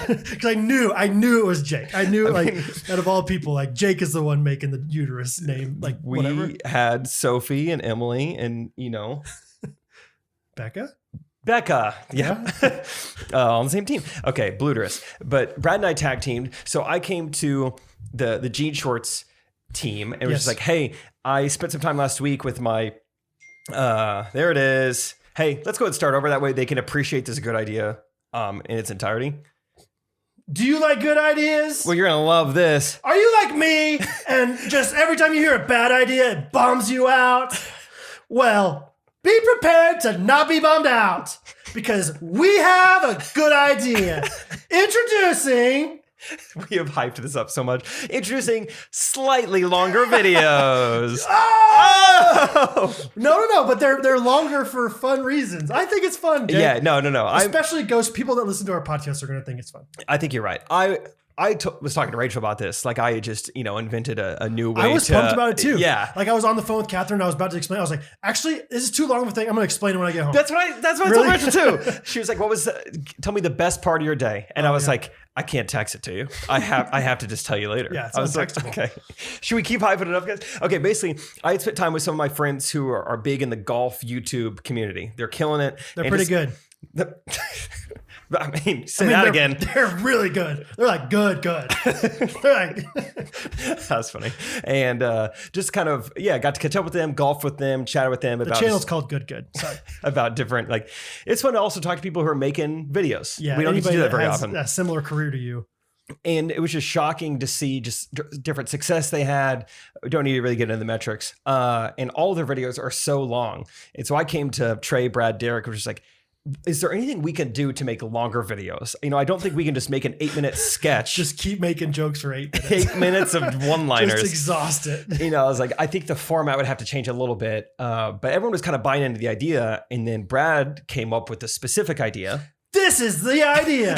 Because I knew it was Jake. I knew out of all people, like Jake is the one making the uterus name. Like whatever. We had Sophie and Emily, and Becca, yeah, on the same team. Okay, Bluterus. But Brad and I tag teamed, so I came to the Jean Shorts team and was just like, hey, I spent some time last week with my there it is. Hey, let's go ahead and start over. That way they can appreciate this good idea in its entirety. Do you like good ideas? Well, you're gonna love this. Are you like me and just every time you hear a bad idea it bums you out? Well, be prepared to not be bummed out, because we have a good idea. Introducing... We have hyped this up so much. Introducing slightly longer videos. No, but they're longer for fun reasons. I think it's fun, Jake. Yeah, no. Especially people that listen to our podcast are going to think it's fun. I think you're right. I was talking to Rachel about this. Like I just, invented a new way. I was pumped about it too. Yeah. Like I was on the phone with Catherine. I was about to explain. I was like, actually, this is too long of a thing. I'm going to explain it when I get home. That's what I told Rachel too. She was like, tell me the best part of your day. And I was like, I can't text it to you. I have to just tell you later. Yeah, it's I was like, okay. Should we keep hyping it up, guys? Okay, basically, I had spent time with some of my friends who are big in the golf YouTube community. They're killing it. They're pretty good. I mean, say that again. They're really good. They're like good. They're like that's funny. And just kind of got to catch up with them, golf with them, chat with them about the channel's called Good. Sorry. About different it's fun to also talk to people who are making videos. Yeah, we don't get to do that very often. A similar career to you. And it was just shocking to see just different success they had. We don't need to really get into the metrics. And all of their videos are so long. And so I came to Trey, Brad, Derek, which was like, is there anything we can do to make longer videos? I don't think we can just make an 8-minute sketch. Just keep making jokes for 8 minutes. 8 minutes of one-liners. Just exhaust it. I was like, I think the format would have to change a little bit. But everyone was kind of buying into the idea. And then Brad came up with the specific idea. This is the idea.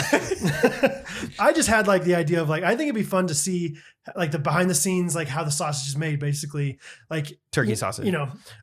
I just had the idea of I think it'd be fun to see the behind the scenes, how the sausage is made, basically turkey sausage.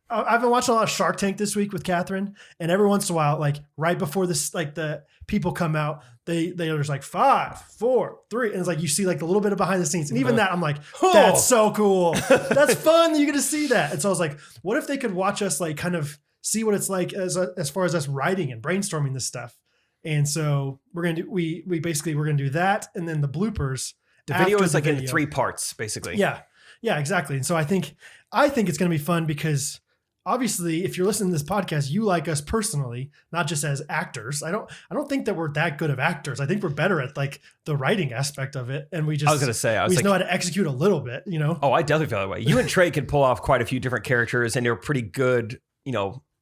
I've been watching a lot of Shark Tank this week with Catherine, and every once in a while, right before this, the people come out, they're just 5, 4, 3. And it's you see the little bit of behind the scenes. And even that, I'm like, that's so cool. That's fun that you get to see that. And so I was like, what if they could watch us kind of see what it's like as far as us writing and brainstorming this stuff. And so we're gonna do that, and then the bloopers. The video is in 3 parts, basically. Yeah, exactly. And so I think it's gonna be fun because obviously, if you're listening to this podcast, you like us personally, not just as actors. I don't think that we're that good of actors. I think we're better at the writing aspect of it, and we just. I was gonna say, we just know how to execute a little bit, Oh, I definitely feel that way. You and Trey can pull off quite a few different characters, and you're pretty good,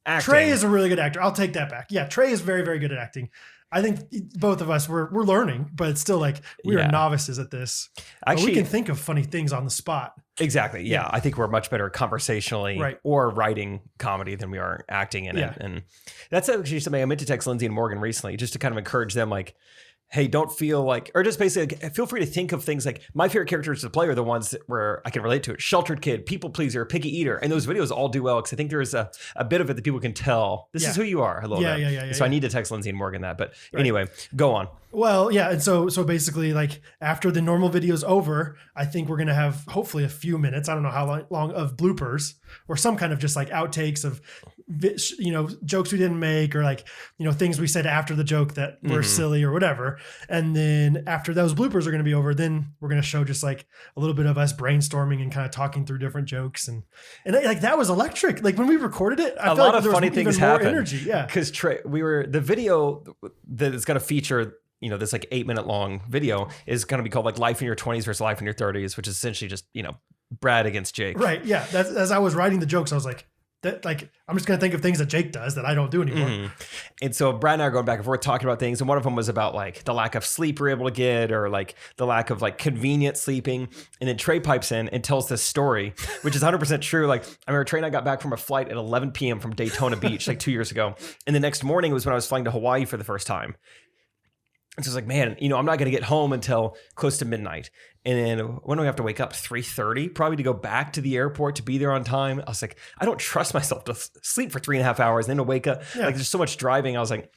acting. Trey is a really good actor. I'll take that back. Yeah, Trey is very, very good at acting. I think both of us we're learning, but it's still we are novices at this. Actually, but we can think of funny things on the spot. Exactly. Yeah. I think we're much better conversationally or writing comedy than we are acting in it. And that's actually something I meant to text Lindsay and Morgan recently, just to kind of encourage them hey, don't feel or just basically feel free to think of things my favorite characters to play are the ones where I can relate to it. Sheltered kid, people pleaser, picky eater. And those videos all do well because I think there is a bit of it that people can tell. This is who you are a little bit. Yeah. So I need to text Lindsay and Morgan that. But anyway, go on. Well, yeah. And so basically after the normal video is over, I think we're going to have hopefully a few minutes. I don't know how long of bloopers or some kind of just outtakes of, jokes we didn't make or things we said after the joke that were silly or whatever. And then after those bloopers are going to be over, then we're going to show just a little bit of us brainstorming and kind of talking through different jokes. And that was electric. When we recorded it, I felt lot of funny things happened. Energy. Yeah. Because the video that is going to feature this 8-minute long video is going to be called Life in Your 20s versus Life in Your 30s, which is essentially just, Brad against Jake. Right. Yeah. That's, as I was writing the jokes, I was like, I'm just going to think of things that Jake does that I don't do anymore. And so Brad and I are going back and forth talking about things. And one of them was about the lack of sleep we're able to get or the lack of convenient sleeping. And then Trey pipes in and tells this story, which is 100% true. I remember Trey and I got back from a flight at 11 p.m. from Daytona Beach 2 years ago. And the next morning was when I was flying to Hawaii for the first time. And so I was like, man, I'm not going to get home until close to midnight. And then when do we have to wake up? 3:30 probably to go back to the airport to be there on time. I was like, I don't trust myself to sleep for 3.5 hours and then to wake up. There's so much driving. I was like,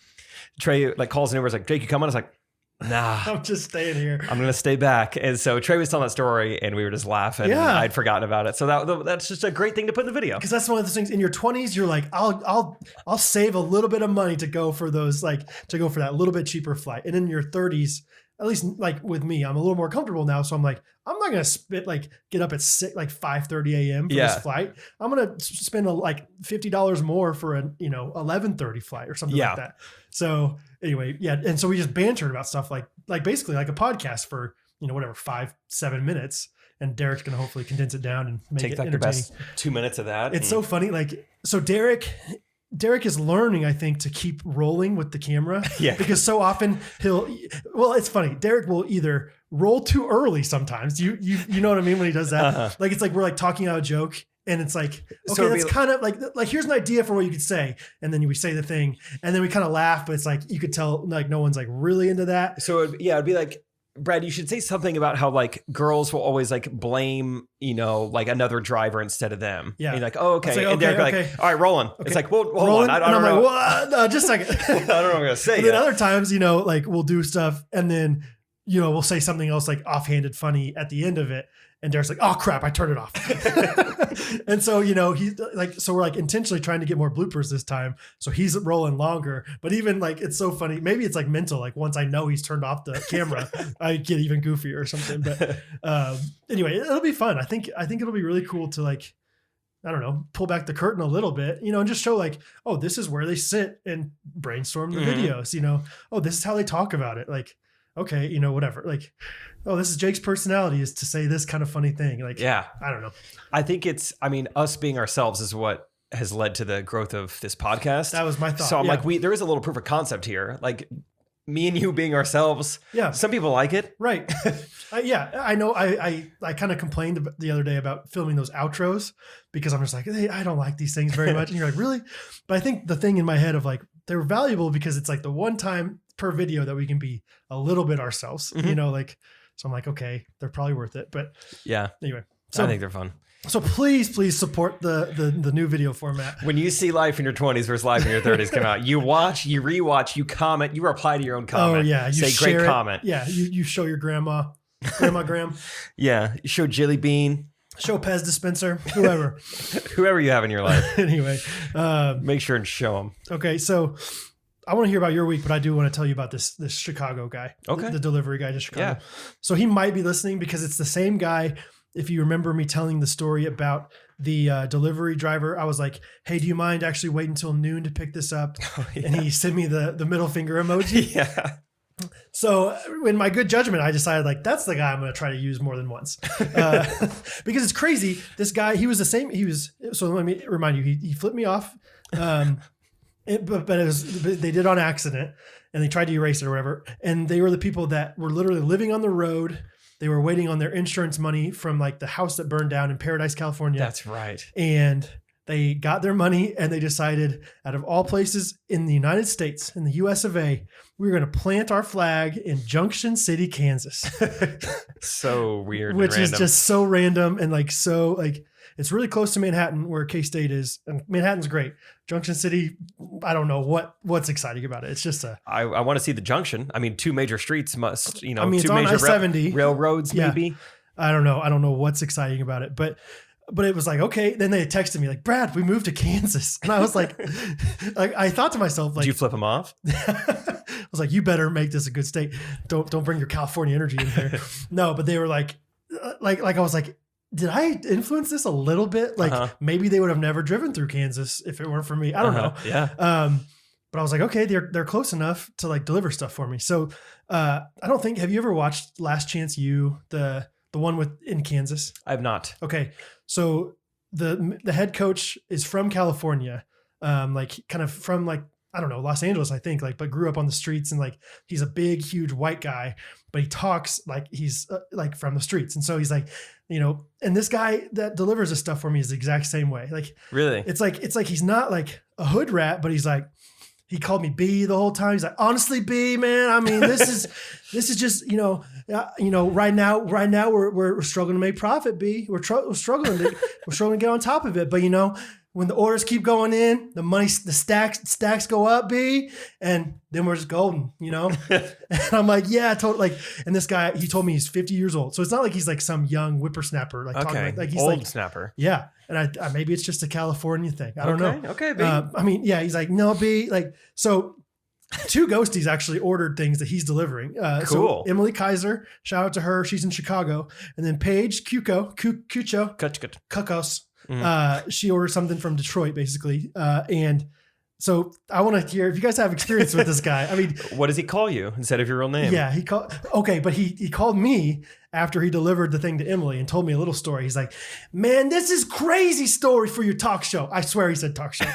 Trey calls in and was like, Jake, you coming? I was like, nah. I'm just staying here. I'm going to stay back. And so Trey was telling that story and we were just laughing. Yeah. And I'd forgotten about it. So that's just a great thing to put in the video. Because that's one of those things in your 20s, you're like, I'll save a little bit of money to go for those, to go for that little bit cheaper flight. And in your 30s, at least with me, I'm a little more comfortable now. So I'm like, I'm not going to get up at 5:30 a.m. for this flight. I'm going to spend $50 more for an 11:30 flight or something like that. So anyway, and so we just bantered about stuff basically like a podcast for 5-7 minutes. And Derek's going to hopefully condense it down and make it entertaining. The best 2 minutes of that. It's so funny. So Derek is learning, I think, to keep rolling with the camera. Yeah. Because so often it's funny. Derek will either roll too early sometimes. You know what I mean when he does that? Uh-huh. It's we're we're out a joke and it's okay, that's kind of here's an idea for what you could say. And then we say the thing and then we kind of laugh, but it's you could tell no one's really into that. So it'd be Brad, you should say something about how girls will always blame, another driver instead of them. Yeah. And you're oh, okay. And they're all right, rolling. Okay. It's well, hold on. I don't know. What? No, just a second. I don't know what I'm going to say. And then other times, we'll do stuff and then, we'll say something else offhanded funny at the end of it. And Derek's like, oh crap, I turned it off. And so, he's like, so we're like intentionally trying to get more bloopers this time. So he's rolling longer, but even like, it's so funny. Maybe it's like mental. Like once I know he's turned off the camera, I get even goofier or something. But anyway, it'll be fun. I think it'll be really cool to like, I don't know, pull back the curtain a little bit, and just show like, oh, this is where they sit and brainstorm the videos, oh, this is how they talk about it. Like, okay, whatever. Like, oh, this is Jake's personality is to say this kind of funny thing. Like, yeah, I don't know. I think us being ourselves is what has led to the growth of this podcast. That was my thought. So I'm like, there is a little proof of concept here. Like me and you being ourselves. Yeah. Some people like it. Right. Yeah. I know. I kind of complained the other day about filming those outros because I'm just like, hey, I don't like these things very much. And you're like, really? But I think the thing in my head of like, they're valuable because it's like the one time per video that we can be a little bit ourselves, like, so I'm like, okay, they're probably worth it. But yeah, anyway, so I think they're fun. So please support the new video format. When you see Life in Your 20s versus Life in Your 30s come out, you watch, you rewatch, you comment, you reply to your own comment. Oh yeah, you say share great it. comment. Yeah, you show your grandma Graham. Yeah, you show Jilly Bean. Show Pez dispenser, whoever. Whoever you have in your life. Anyway. Make sure and show them. Okay, so I want to hear about your week, but I do want to tell you about this Chicago guy. Okay. The delivery guy to Chicago. Yeah. So he might be listening because it's the same guy. If you remember me telling the story about the delivery driver, I was like, hey, do you mind actually waiting until noon to pick this up? Oh, yeah. And he sent me the middle finger emoji. Yeah. So in my good judgment, I decided like, that's the guy I'm going to try to use more than once. Because it's crazy. This guy, he was the same. So let me remind you, he flipped me off. But they did on accident and they tried to erase it or whatever. And they were the people that were literally living on the road. They were waiting on their insurance money from like the house that burned down in Paradise, California. That's right. And they got their money and they decided, out of all places in the United States, in the US of A, we were going to plant our flag in Junction City, Kansas. So weird. Which is just so random and like, so like, it's really close to Manhattan where K-State is. And Manhattan's great. Junction City, I don't know what's exciting about it. It's just I want to see the junction. I mean, two major streets must, two it's on major I-70. Railroads maybe. I don't know what's exciting about it. But it was like, okay. Then they texted me like, Brad, we moved to Kansas. And I was like, I thought to myself, like, did you flip them off? I was like, you better make this a good state. Don't bring your California energy in there. No, but they were like I was like, did I influence this a little bit? Like maybe they would have never driven through Kansas if it weren't for me. I don't know. Yeah. But I was like, okay, they're close enough to like deliver stuff for me. So I don't think, have you ever watched Last Chance U, the one in Kansas? I have not. Okay. So the head coach is from California, like kind of from like, I don't know, Los Angeles, I think, like, but grew up on the streets and like, he's a big, huge white guy, but he talks like he's like from the streets. And so he's like, and this guy that delivers this stuff for me is the exact same way. Like, really, it's like he's not like a hood rat, but he's like, he called me B the whole time. He's like, honestly, B, man, I mean, this is just, right now we're struggling to make profit, B. We're struggling to get on top of it. But when the orders keep going in, the stacks go up, B, and then we're just golden, And I'm like, yeah, totally. Like, and this guy, he told me he's 50 years old, so it's not like he's like some young whippersnapper, like talking like he's old like snapper. Yeah, and I maybe it's just a California thing. I don't know. Okay, B. I mean, yeah, he's like, no, B, like so. Two ghosties actually ordered things that he's delivering. Cool. So Emily Kaiser, shout out to her. She's in Chicago. And then Paige Kukos. Mm-hmm. She ordered something from Detroit, basically. And so I want to hear if you guys have experience with this guy. I mean, what does he call you instead of your real name? Yeah, he called me after he delivered the thing to Emily and told me a little story. He's like, man, this is crazy story for your talk show. I swear he said talk show.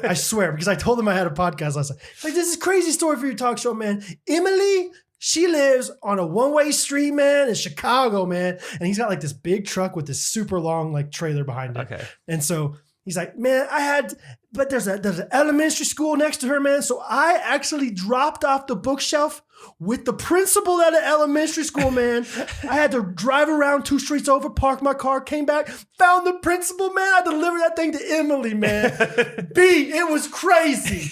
I swear, because I told him I had a podcast last night. Like, this is crazy story for your talk show, man. Emily, she lives on a one-way street, man, in Chicago, man. And he's got like this big truck with this super long like trailer behind it. Okay. And so He's like, man, but there's an elementary school next to her, man. So I actually dropped off the bookshelf with the principal at an elementary school, man. I had to drive around 2 streets over, park my car, came back, found the principal, man. I delivered that thing to Emily, man. B, it was crazy.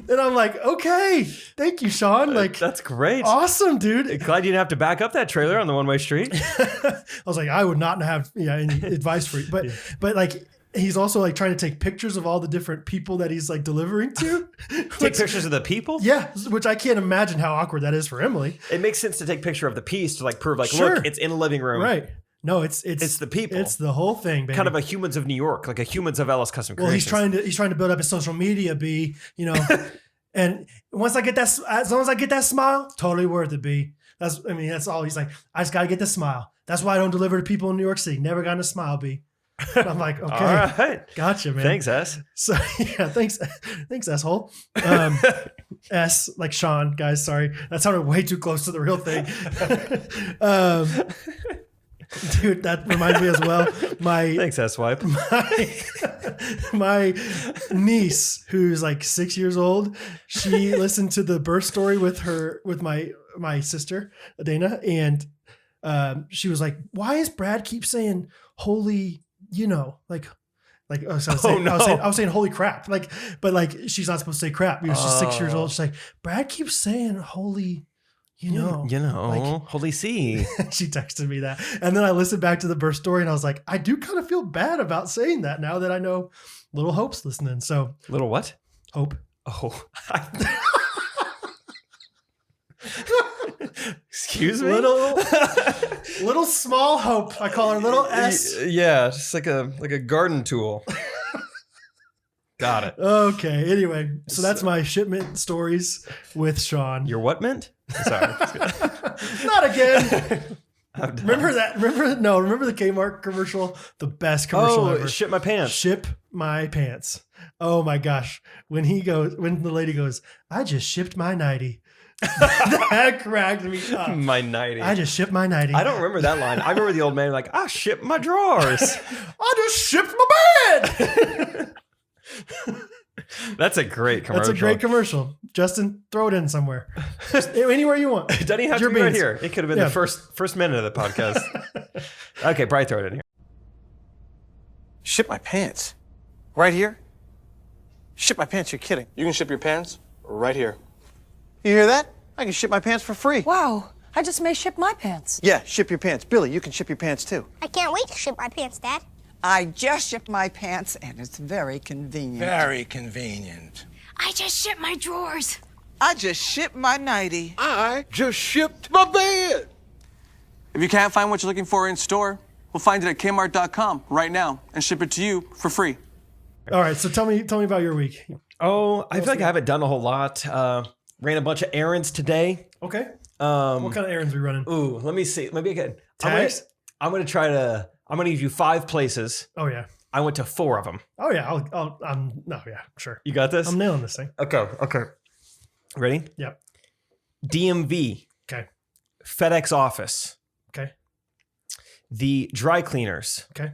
And I'm like, okay, thank you, Sean. Like, that's great. Awesome, dude. Glad you didn't have to back up that trailer on the one-way street. I was like, I would not have any advice for you. But like, he's also like trying to take pictures of all the different people that he's like delivering to. Take pictures of the people? Yeah, which I can't imagine how awkward that is for Emily. It makes sense to take picture of the piece to like prove like, Sure. look, it's in a living room. Right. No, it's the people. It's the whole thing, baby. Kind of a Humans of New York, like a Humans of Ellis Custom Creations. Well, he's trying to build up his social media, B, and once I get that, as long as I get that smile, totally worth it, B. That's all. He's like, I just got to get the smile. That's why I don't deliver to people in New York City. Never gotten a smile, B. I'm like, okay, all right. Gotcha, man. Thanks, S. So yeah, thanks, asshole. S like Sean, guys. Sorry, that sounded way too close to the real thing. Dude, that reminds me as well. Thanks, S-Wipe. My niece, who's like 6 years old, she listened to the birth story with my sister Dana, and she was like, "Why is Brad keep saying holy?" I was saying holy crap. But she's not supposed to say crap because she's 6 years old. She's like, Brad keeps saying holy, holy C. She texted me that. And then I listened back to the birth story and I was like, I do kind of feel bad about saying that now that I know little Hope's listening. So little what? Hope. Oh, excuse me? Little small Hope. I call her little S. Yeah, just like a garden tool. Got it. Okay. Anyway, so that's my shipment stories with Sean. Your what meant? Sorry. Not again. Remember that? Remember the Kmart commercial? The best commercial ever. Ship my pants. Ship my pants. Oh my gosh. When the lady goes, I just shipped my nightie. That cracked me up. My nightie. I just shipped my nightie. I don't remember that line. I remember the old man like, I shipped my drawers. I just shipped my bed. That's a great commercial. That's a great commercial. Justin, throw it in somewhere. Anywhere you want. Doesn't even have to be right here. It could have been the first minute of the podcast. Okay, probably throw it in here. Ship my pants? Right here? Ship my pants? You're kidding. You can ship your pants right here. You hear that? I can ship my pants for free. Wow, I just may ship my pants. Yeah, ship your pants. Billy, you can ship your pants too. I can't wait to ship my pants, Dad. I just shipped my pants, and it's very convenient. Very convenient. I just shipped my drawers. I just shipped my nightie. I just shipped my bed. If you can't find what you're looking for in store, we'll find it at Kmart.com right now and ship it to you for free. All right, so tell me about your week. Oh, I feel like I haven't done a whole lot. Ran a bunch of errands today. Okay. What kind of errands are we running? Ooh, let me see. Maybe I can. Tags? I'm going to give you 5 places. Oh yeah. I went to 4 of them. Oh yeah. Sure. You got this? I'm nailing this thing. Okay. Ready? Yep. DMV. Okay. FedEx office. Okay. The dry cleaners. Okay.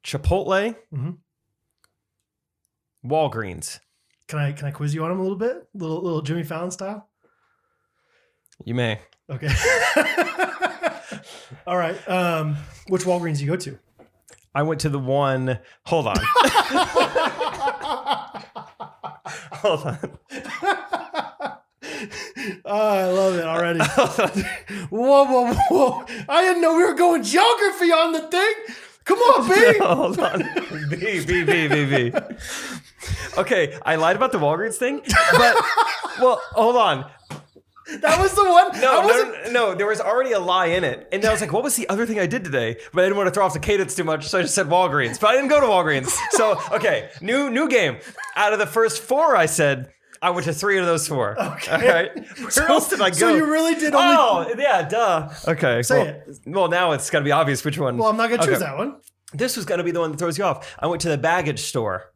Chipotle. Mm-hmm. Walgreens. Can I quiz you on them a little bit? Little Jimmy Fallon style? You may. Okay. All right. Which Walgreens you go to? I went to the one. Hold on. Hold on. Oh, I love it already. Whoa. I didn't know we were going geography on the thing. Come on, B. Hold on. B. Okay, I lied about the Walgreens thing, but, well, hold on. That was the one? No, there was already a lie in it. And I was like, what was the other thing I did today? But I didn't want to throw off the cadence too much, so I just said Walgreens. But I didn't go to Walgreens. So, okay, new game. Out of the first 4 I said, I went to 3 of those 4. Okay. All right. Where else did I go? So you really did only... Oh, yeah, duh. Okay. Say it. Well, now it's got to be obvious which one. Well, I'm not going to choose that one. This was going to be the one that throws you off. I went to the baggage store.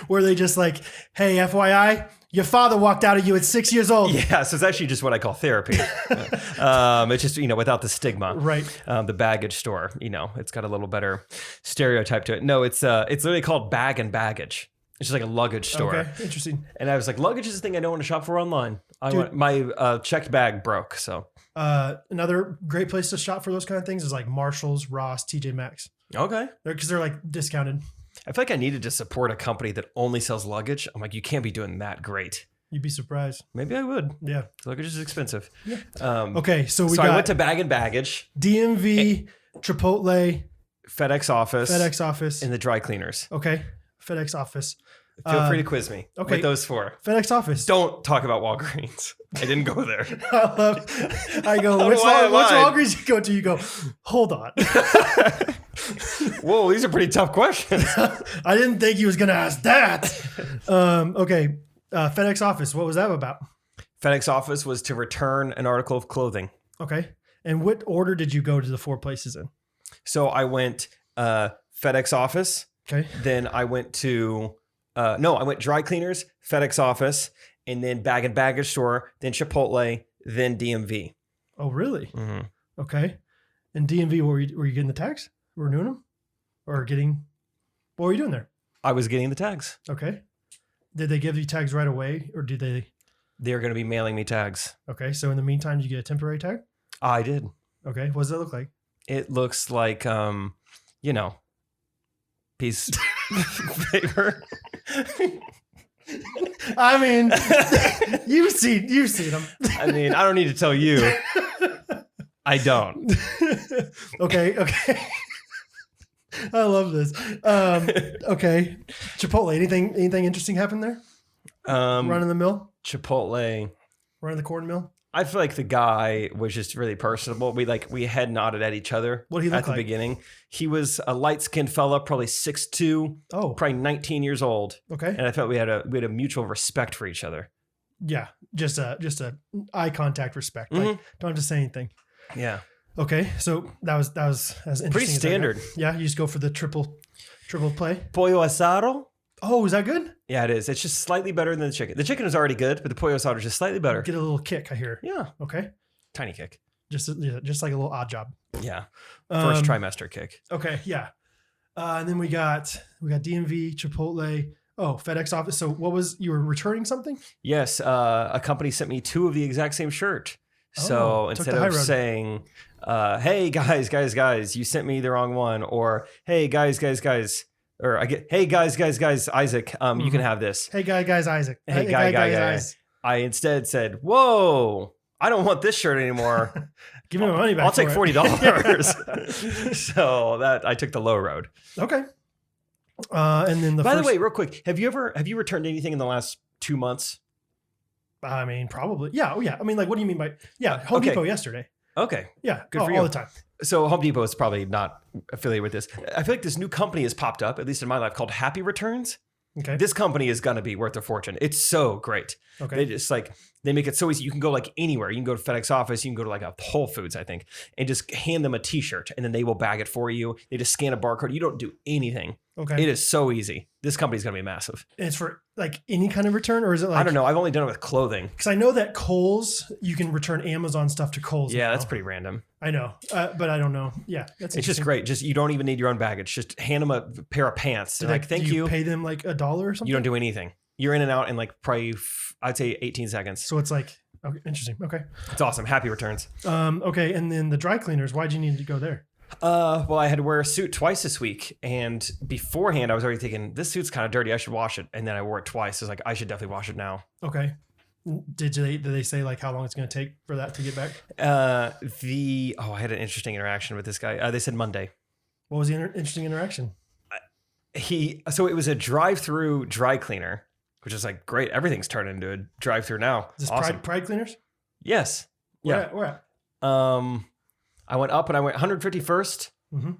Where they just like, hey, FYI, Your father walked out of you at 6 years old. Yeah, so it's actually just what I call therapy. It's just, without the stigma. Right. The baggage store, it's got a little better stereotype to it. No, it's literally called Bag and Baggage. It's just like a luggage store. Okay, interesting. And I was like, luggage is the thing I don't want to shop for online. My checked bag broke, so. Another great place to shop for those kind of things is like Marshalls, Ross, TJ Maxx. Okay. Because they're like discounted. I feel like I needed to support a company that only sells luggage. I'm like, you can't be doing that great. You'd be surprised. Maybe I would. Yeah. Luggage is expensive. Yeah. Okay, so I went to Bag and Baggage, DMV, Chipotle, FedEx office, and the dry cleaners. Okay. FedEx office. Feel free to quiz me okay. with those four. FedEx office. Don't talk about Walgreens. I didn't go there. I go, which Walgreens you go to? You go, hold on. Whoa, these are pretty tough questions. I didn't think he was going to ask that. Okay. FedEx office. What was that about? FedEx office was to return an article of clothing. Okay. And what order did you go to the 4 places in? So I went FedEx office. Okay. Then I went to, I went dry cleaners, FedEx office, and then Bag and Baggage store, then Chipotle, then DMV. Oh, really? Mm-hmm. Okay. And DMV, were you getting the tags? Renewing them? Or getting, what were you doing there? I was getting the tags. Okay. Did they give you tags right away or did they? They're going to be mailing me tags. Okay. So in the meantime, did you get a temporary tag? I did. Okay. What does that look like? It looks like, piece of paper. I mean, you've seen them. I mean, I don't need to tell you. I don't. Okay. I love this. Okay. Chipotle. Anything interesting happened there? Running the mill? Chipotle. Running the corn mill? I feel like the guy was just really personable. We head nodded at each other. What did he look at the like? beginning? He was a light-skinned fella, probably 6'2". Oh. Probably 19 years old. Okay. And I felt we had a mutual respect for each other. Yeah. Just a eye contact respect. Like, don't have to say anything. Yeah. Okay. So that was as interesting. Pretty standard. Yeah. You just go for the triple play. Pollo asado. Oh, is that good? Yeah, it is. It's just slightly better than the chicken. The chicken is already good, but the pollo asado is just slightly better. Get a little kick, I hear. Yeah. Okay. Tiny kick. Just like a little odd job. Yeah. First trimester kick. Okay. Yeah. And then we got DMV, Chipotle. Oh, FedEx office. So you were returning something? Yes. A company sent me 2 of the exact same shirt. So instead of saying, hey guys, you sent me the wrong one, or hey guys, or I get, hey guys, Isaac, you can have this. Hey guys, Isaac. Hey guys. I instead said, whoa, I don't want this shirt anymore. Give me my money back. I'll take $40. So that I took the low road. Okay. And then By the way, real quick, have you returned anything in the last 2 months? I mean, probably. Yeah. Oh, yeah. I mean, like, what do you mean by Home Depot yesterday? Okay. Yeah. Good for you. All the time. So Home Depot is probably not affiliated with this. I feel like this new company has popped up, at least in my life, called Happy Returns. Okay. This company is going to be worth a fortune. It's so great. Okay. They just they make it so easy. You can go like anywhere. You can go to FedEx office. You can go to like a Whole Foods, I think, and just hand them a t-shirt and then they will bag it for you. They just scan a barcode. You don't do anything. Okay. It is so easy. This company's going to be massive. And it's for like any kind of return, or is it like? I don't know. I've only done it with clothing. Because I know that Kohl's, you can return Amazon stuff to Kohl's. Yeah, now. that's pretty random. I know, but I don't know. Yeah, that's it's just great. Just you don't even need your own baggage. Just hand them a pair of pants. Do like, thank you. Pay them like $1 or something. You don't do anything. You're in and out in like probably I'd say 18 seconds. So it's like okay, interesting. Okay, it's awesome. Happy returns. Okay, and then the dry cleaners. Why'd you need to go there? Well, I had to wear a suit twice this week, and beforehand I was already thinking this suit's kind of dirty. I should wash it, and then I wore it twice. I was like, I should definitely wash it now. Okay. Did they say like how long it's going to take for that to get back? I had an interesting interaction with this guy. They said Monday. What was the interesting interaction? So it was a drive-through dry cleaner, which is like great. Everything's turned into a drive-through now. Is this awesome. Pride Cleaners? Yes. Where at? I went up and I went 151st,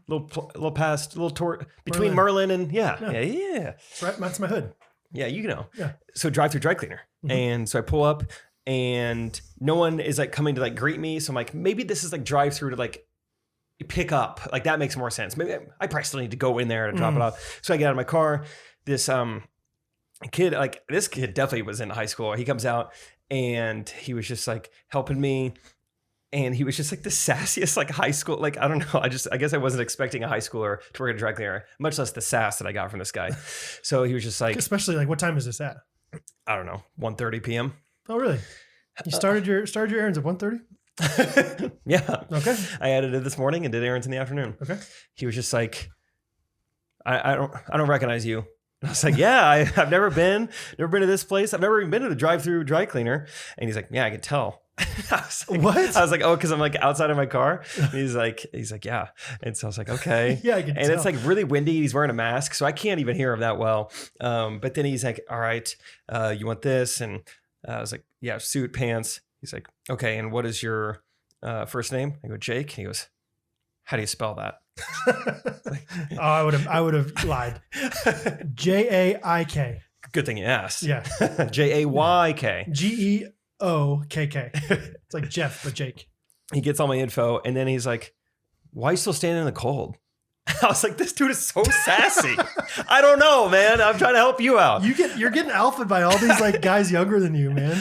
little past, little tour between Merlin and yeah. That's my hood. Yeah, you know. Yeah. So drive-through dry cleaner, and so I pull up, and no one is like coming to like greet me. So I'm like, maybe this is like drive-through to like pick up. Like that makes more sense. Maybe I probably still need to go in there to drop it off. So I get out of my car. This kid, like this kid definitely was in high school. He comes out and he was just like helping me. And he was just like the sassiest, like high school, like, I don't know. I guess I wasn't expecting a high schooler to work at a dry cleaner, much less the sass that I got from this guy. So he was just like, Especially like, what time is this at? I don't know, 1:30 p.m. Oh, really? You started your errands at 1:30? Yeah. Okay. I edited this morning and did errands in the afternoon. Okay. He was just like, I don't recognize you. And I was like, yeah, I've never been to this place. I've never even been to the drive-through dry cleaner. And he's like, yeah, I could tell. What? I was like, oh, because I'm like outside of my car. And he's like, yeah. And so I was like, okay. Yeah, I can and tell. it's like really windy. He's wearing a mask, so I can't even hear him that well. But then he's like, all right, you want this? And I was like, yeah, suit, pants. He's like, okay, and what is your first name? I go, Jake. And he goes, how do you spell that? Oh, I would have lied. Jaik. Good thing you asked. Yeah. Jayk. GEOKK. It's like Jeff, but Jake. He gets all my info, and then he's like, why are you still standing in the cold? I was like, this dude is so sassy. I don't know, man. I'm trying to help you out. You're getting alphaed by all these like guys younger than you, man.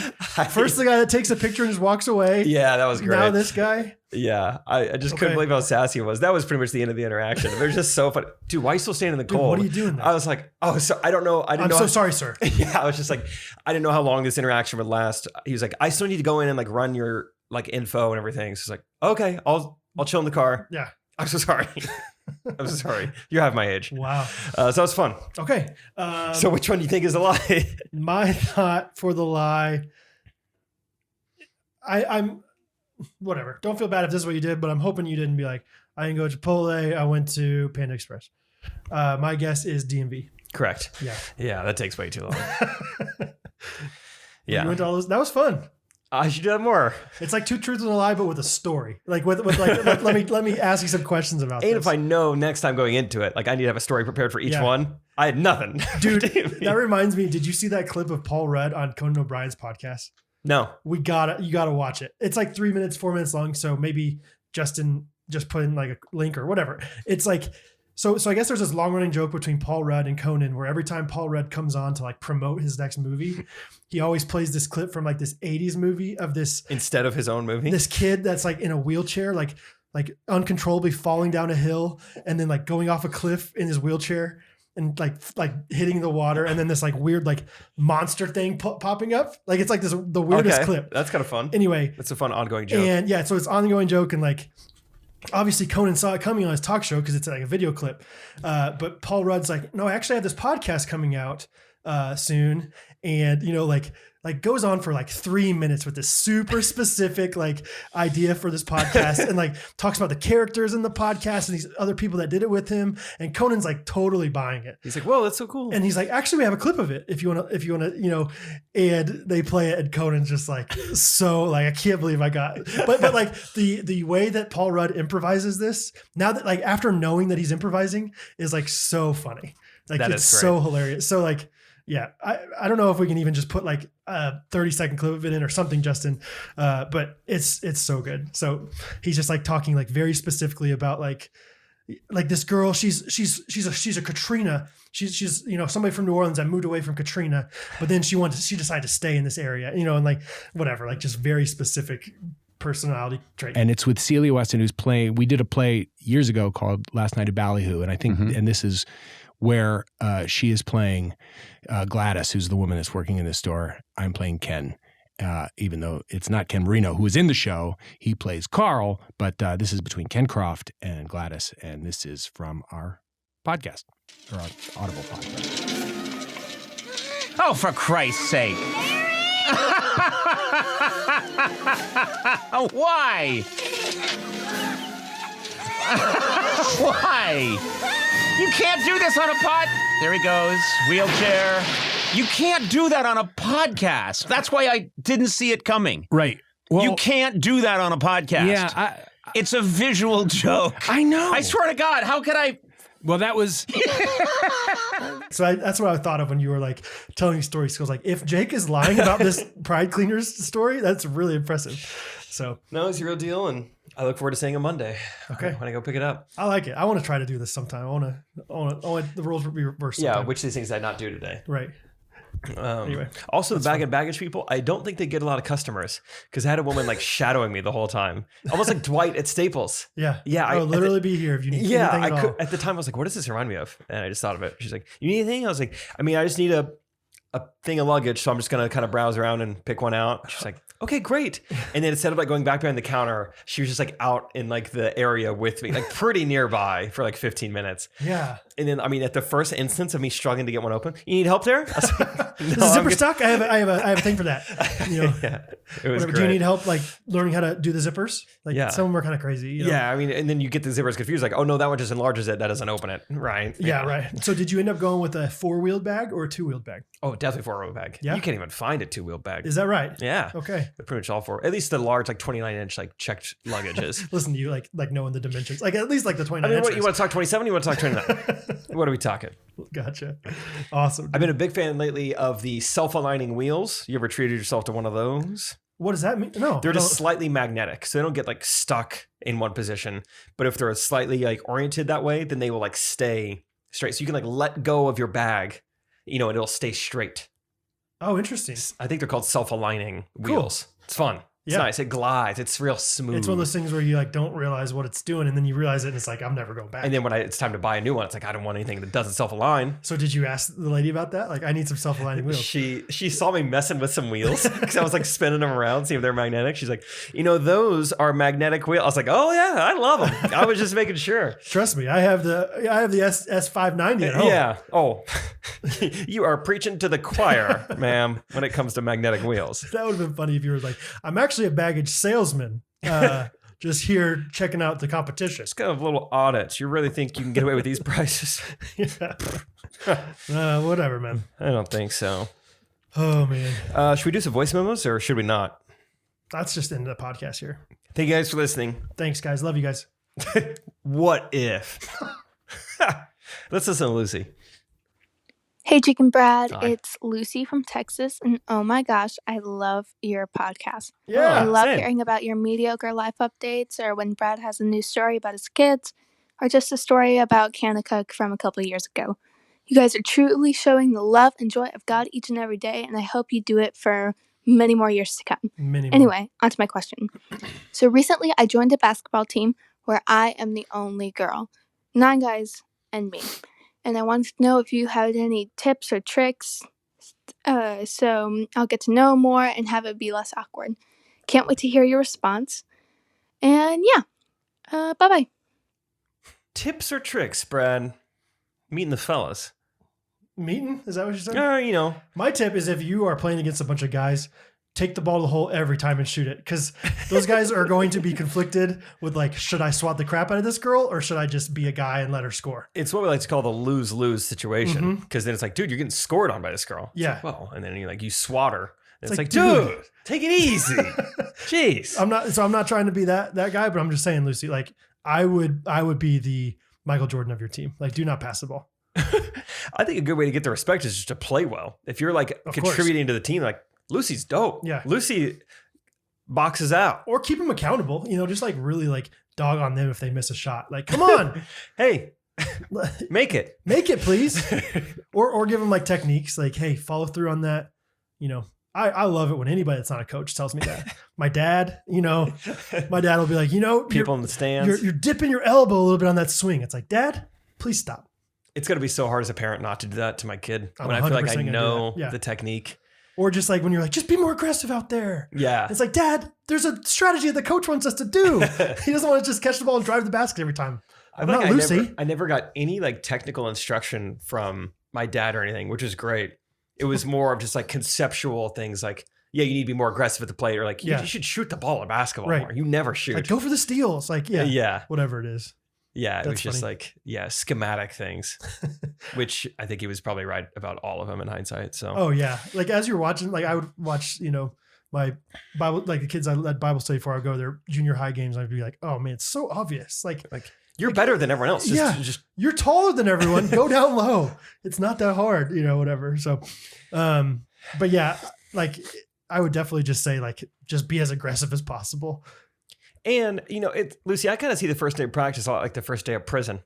First the guy that takes a picture and just walks away. Yeah, that was great. Now this guy. Yeah, I just couldn't believe how sassy it was. That was pretty much the end of the interaction. They're just so funny. Dude, why are you still standing in the cold? What are you doing there? I was like, oh, so I don't know. I'm so sorry, sir. Yeah, I was just like, I didn't know how long this interaction would last. He was like, I still need to go in and like run your like info and everything. So it's like, okay, I'll chill in the car. Yeah. I'm so sorry. I'm so sorry. You're half my age. Wow. So that was fun. Okay. So which one do you think is a lie? My thought for the lie. I'm whatever. Don't feel bad if this is what you did, but I'm hoping you didn't be like, I didn't go to Chipotle. I went to Panda Express. My guess is DMV. Correct. Yeah. Yeah, that takes way too long. You Yeah. went to all those. That was fun. I should do that more. It's like Two Truths and a Lie, but with a story. Like with like let me ask you some questions about And this. if I know next time going into it, like I need to have a story prepared for each Yeah. one. I had nothing. Dude, that reminds me, did you see that clip of Paul Rudd on Conan O'Brien's podcast? No. You gotta watch it. It's like 3 minutes, 4 minutes long. So maybe Justin just put in like a link or whatever. It's like, so I guess there's this long running joke between Paul Rudd and Conan where every time Paul Rudd comes on to like promote his next movie, he always plays this clip from like this 80s movie of this Instead of his own movie? this kid that's like in a wheelchair, like uncontrollably falling down a hill and then like going off a cliff in his wheelchair and like hitting the water, and then this like weird like monster thing popping up. Like it's like the weirdest clip. That's kind of fun. Anyway, That's a fun ongoing joke. and yeah, so it's an ongoing joke, and like obviously Conan saw it coming on his talk show because it's like a video clip. But Paul Rudd's like, no, I actually have this podcast coming out soon, and you know like goes on for like 3 minutes with this super specific like idea for this podcast and like talks about the characters in the podcast and these other people that did it with him, and Conan's like totally buying it. He's like, whoa, that's so cool. And he's like, actually, we have a clip of it if you want to, you know, and they play it, and Conan's just like, so like, I can't believe I got it. But like the way that Paul Rudd improvises this, now that like after knowing that he's improvising, is like so funny. Like That it's is great. so hilarious. So like, yeah, I don't know if we can even just put like a 30-second clip of it in or something, Justin. But it's so good. So he's just like talking like very specifically about like this girl, she's a Katrina. She's you know, somebody from New Orleans that moved away from Katrina, but then she decided to stay in this area, you know, and like whatever, like just very specific personality trait. And it's with Celia Weston, who's playing. We did a play years ago called Last Night at Ballyhoo, and I think, and this is where she is playing Gladys, who's the woman that's working in the store. I'm playing Ken, even though it's not Ken Marino who is in the show. He plays Carl, but this is between Ken Croft and Gladys, and this is from our podcast, or our Audible podcast. Oh, for Christ's sake. Why? Why? You can't do this on a pod. There he goes, wheelchair. You can't do that on a podcast. That's why I didn't see it coming. Right. Well, You can't do that on a podcast. Yeah, It's a visual joke. I know. I swear to God, how could I? Well, that was. So that's what I thought of when you were like telling me stories. So I was like, if Jake is lying about this Pride Cleaners story, that's really impressive. So No, it's a real deal, and I look forward to seeing it Monday. Okay. When I go pick it up. I like it. I want to try to do this sometime. I want the roles to be reversed. Yeah, sometime. which of these things did I not do today? Right. Anyway, also, the bag and baggage people, I don't think they get a lot of customers because I had a woman like shadowing me the whole time, almost like Dwight at Staples. Yeah. Yeah. I'll literally be here if you need Yeah. anything at all. At the time, I was like, what does this remind me of? And I just thought of it. She's like, you need anything? I was like, I mean, I just need a thing of luggage. So I'm just going to kind of browse around and pick one out. She's like, okay, great. And then instead of like going back behind the counter, she was just like out in like the area with me, like pretty nearby for like 15 minutes. Yeah. And then, I mean, at the first instance of me struggling to get one open, you need help there? I was like, Is the zipper stuck? I have a thing for that. You know, yeah, it was great. Do you need help like learning how to do the zippers? Like some of them are kind of crazy. You know? Yeah, I mean, and then you get the zippers confused, like, oh no, that one just enlarges it, that doesn't open it, right? Yeah, right. So did you end up going with a 4-wheeled bag or a 2-wheeled bag? Oh, definitely 4-wheel bag. Yeah? You can't even find a 2-wheel bag. Is that right? Yeah. Okay. They're pretty much all 4. At least the large, like 29-inch, like checked luggages. Listen to you, like knowing the dimensions, like at least like the 29 I mean, inches. you want to talk 27? You want to talk 29? What are we talking? Gotcha. Awesome. I've been a big fan lately of the self-aligning wheels. You ever treated yourself to one of those? What does that mean? No, They're just slightly magnetic, so they don't get like stuck in one position. But if they're slightly like oriented that way, then they will like stay straight. So you can like let go of your bag, you know, and it'll stay straight. Oh, interesting. I think they're called self-aligning wheels. It's fun. It's Yeah. nice. It glides. It's real smooth. It's one of those things where you like don't realize what it's doing, and then you realize it, and it's like I'm never going back. And then when it's time to buy a new one, it's like I don't want anything that doesn't self-align. So did you ask the lady about that? Like, I need some self-aligning wheels. She saw me messing with some wheels because I was like spinning them around, see if they're magnetic. She's like, you know, those are magnetic wheels. I was like, oh yeah, I love them. I was just making sure. Trust me, I have the S590 at home. Yeah. Oh, you are preaching to the choir, ma'am, when it comes to magnetic wheels. That would have been funny if you were like, I'm actually a baggage salesman, just here checking out the competition. It's kind of little audits. You really think you can get away with these prices? Yeah. Whatever, man. I don't think so. Oh man. Should we do some voice memos or should we not? That's just the end of the podcast here. Thank you guys for listening. Thanks, guys. Love you guys. What if? Let's listen to Lucy. Hey, Jake and Brad. Hi. It's Lucy from Texas. And oh my gosh, I love your podcast. Yeah, I love same. hearing about your mediocre life updates or when Brad has a new story about his kids or just a story about Kanakuk from a couple of years ago. You guys are truly showing the love and joy of God each and every day, and I hope you do it for many more years to come. Many more. Anyway, on to my question. So recently I joined a basketball team where I am the only girl. 9 guys and me. And I wanted to know if you had any tips or tricks so I'll get to know more and have it be less awkward. Can't wait to hear your response. And yeah, bye-bye. Tips or tricks, Brad? Meeting the fellas. Meeting? Is that what you said? You know. My tip is if you are playing against a bunch of guys, take the ball to the hole every time and shoot it. Because those guys are going to be conflicted with like, should I swat the crap out of this girl or should I just be a guy and let her score? It's what we like to call the lose-lose situation. Because then it's like, dude, you're getting scored on by this girl. It's Yeah. like, well, and then you swat her. And it's like, like, dude, take it easy. Jeez. I'm not trying to be that guy, but I'm just saying, Lucy, like I would be the Michael Jordan of your team. Like, do not pass the ball. I think a good way to get the respect is just to play well. If you're like Of contributing to the team, like Lucy's dope. Yeah. Lucy boxes out. Or keep them accountable, just like really like dog on them if they miss a shot. Like, come on, Hey, make it. make it please. or give them like techniques like, hey, follow through on that. I love it when anybody that's not a coach tells me that. My dad, my dad will be like, People in the stands. you're dipping your elbow a little bit on that swing. It's like, Dad, please stop. It's going to be so hard as a parent not to do that to my kid I'm when I feel like 100% I gonna do know that. Yeah. the technique. Or just like when you're like, just be more aggressive out there. Yeah. It's like, Dad, there's a strategy that the coach wants us to do. He doesn't want to just catch the ball and drive the basket every time. I'm not Lucy. I never got any like technical instruction from my dad or anything, which is great. It was more of just like conceptual things like, yeah, you need to be more aggressive at the plate, or like, Yeah. you should shoot the ball in basketball Right. more. You never shoot. Like, go for the steals. Like, Yeah. whatever it is. Yeah, it That's was just funny. like, schematic things, which I think he was probably right about all of them in hindsight. So, Oh yeah. Like as you're watching, like I would watch, my Bible, like the kids I led Bible study for, I would go to their junior high games. I'd be like, oh man, it's so obvious. Like you're better than everyone else. Just you're taller than everyone. Go down low. It's not that hard, whatever. So, but yeah, like I would definitely just say like, just be as aggressive as possible. And, Lucy, I kind of see the first day of practice a lot like the first day of prison.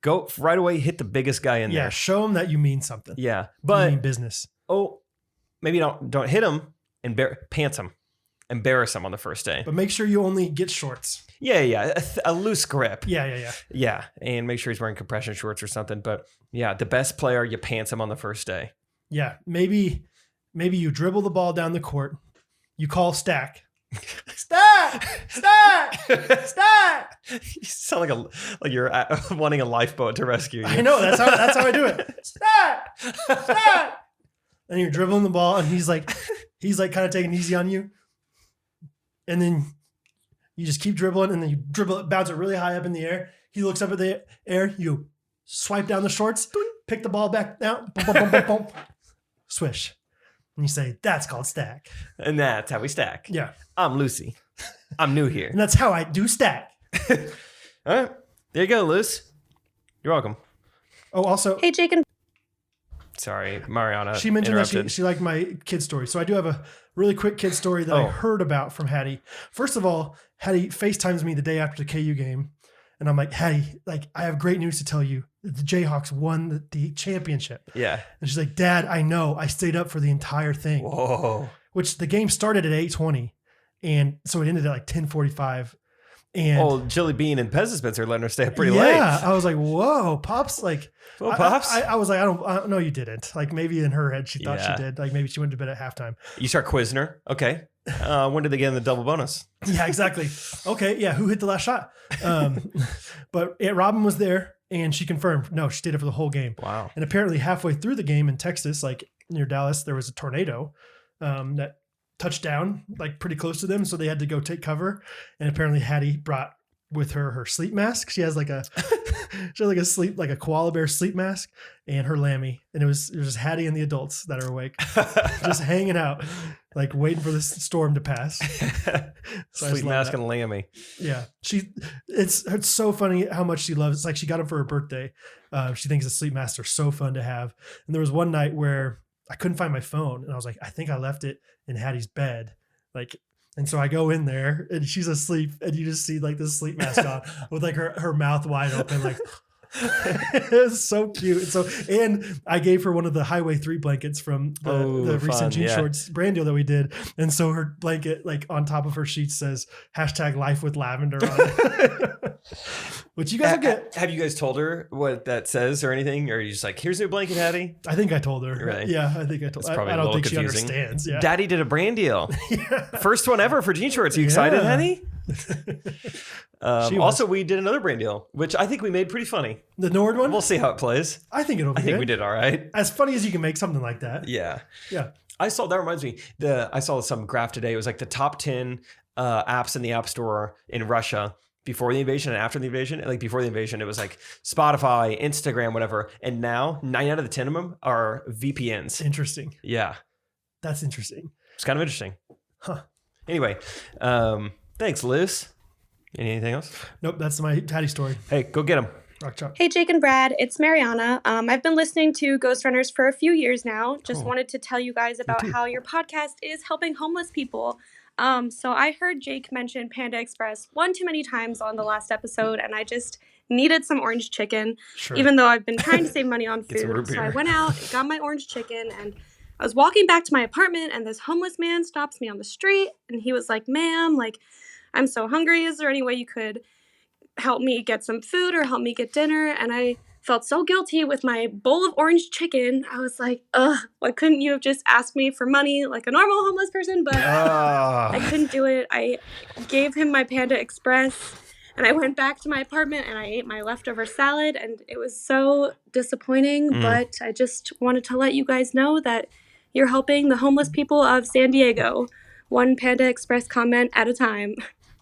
Go right away, hit the biggest guy in Yeah. there. Show them that you mean something. Yeah. You mean But business. Oh, maybe don't hit him. Pants him. Embarrass him on the first day. But make sure you only get shorts. Yeah. A loose grip. Yeah. Yeah, and make sure he's wearing compression shorts or something. But yeah, the best player, you pants him on the first day. Yeah, maybe you dribble the ball down the court. You call Stack. Stack! You sound like you're wanting a lifeboat to rescue you. I know, that's how I do it. Stack! And you're dribbling the ball, and he's like kind of taking it easy on you. And then you just keep dribbling, and then you dribble it, bounce it really high up in the air. He looks up at the air. You swipe down the shorts, pick the ball back down, boom, boom, boom, boom, boom. Swish. And you say, that's called Stack. And that's how we stack. Yeah. I'm Lucy. I'm new here. And that's how I do Stack. All right. There you go, Luce. You're welcome. Oh, also. Hey, Jake and... Sorry, Mariana. She mentioned that she liked my kid story. So I do have a really quick kid story that I heard about from Hattie. First of all, Hattie FaceTimes me the day after the KU game. And I'm like, Hattie, I have great news to tell you. The Jayhawks won the championship. Yeah. And she's like, Dad, I know. I stayed up for the entire thing. Whoa. Which the game started at 8:20. And so it ended at 10:45. And Jilly Bean and Pez Dispenser letting her stay up pretty late. Yeah. I was like, whoa, Pops. Well, Pops. I was like, I don't know, you didn't. Maybe in her head, she thought she did. Maybe she went to bed at halftime. You start quizzing her. Okay. When did they get in the double bonus? Yeah, exactly. Okay. Yeah. Who hit the last shot? But Aunt Robin was there and she confirmed, no, she stayed up for the whole game. Wow. And apparently halfway through the game in Texas, near Dallas, there was a tornado that touched down pretty close to them. So they had to go take cover. And apparently Hattie brought with her sleep mask. She has a koala bear sleep mask and her Lammy. And it was just Hattie and the adults that are awake, just hanging out, waiting for this storm to pass. So sleep mask and Lammy. Yeah. It's so funny how much she loves. It's she got him for her birthday. She thinks the sleep masks are so fun to have. And there was one night where I couldn't find my phone and I was like, I think I left it in Hattie's bed. And so I go in there and she's asleep and you just see this sleep mask on with her mouth wide open. It's so cute. And I gave her one of the Highway 3 blankets from the recent Jean Shorts brand deal that we did. And so her blanket, on top of her sheets says #life with lavender on it. Which you guys will get. Have you guys told her what that says or anything? Or are you just here's a new blanket, Hattie? I think I told her. Right. Yeah, I think I told her. I don't think confusing. She understands. Yeah. Daddy did a brand deal. First one ever for Jean Shorts. Are you excited, Hattie? Also, we did another brand deal, which I think we made pretty funny. The Nord one? We'll see how it plays. I think it'll be good. I think we did all right. As funny as you can make something like that. Yeah. Yeah. That reminds me, I saw some graph today. It was the top 10 apps in the App Store in Russia before the invasion and after the invasion. And before the invasion, it was Spotify, Instagram, whatever. And now 9 out of the 10 of them are VPNs. Interesting. Yeah. That's interesting. It's kind of interesting. Huh. Anyway, thanks, Liz. Anything else? Nope, that's my Hattie story. Hey, go get him. Rock chalk. Hey, Jake and Brad, it's Mariana. I've been listening to Ghostrunners for a few years now. Just wanted to tell you guys about how your podcast is helping homeless people. So I heard Jake mention Panda Express one too many times on the last episode, and I just needed some orange chicken, even though I've been trying to save money on food. So I went out, got my orange chicken, and I was walking back to my apartment, and this homeless man stops me on the street, and he was like, ma'am, I'm so hungry. Is there any way you could help me get some food or help me get dinner? And I felt so guilty with my bowl of orange chicken. I was like, why couldn't you have just asked me for money like a normal homeless person? But I couldn't do it. I gave him my Panda Express and I went back to my apartment and I ate my leftover salad, and it was so disappointing. But I just wanted to let you guys know that you're helping the homeless people of San Diego, one Panda Express comment at a time.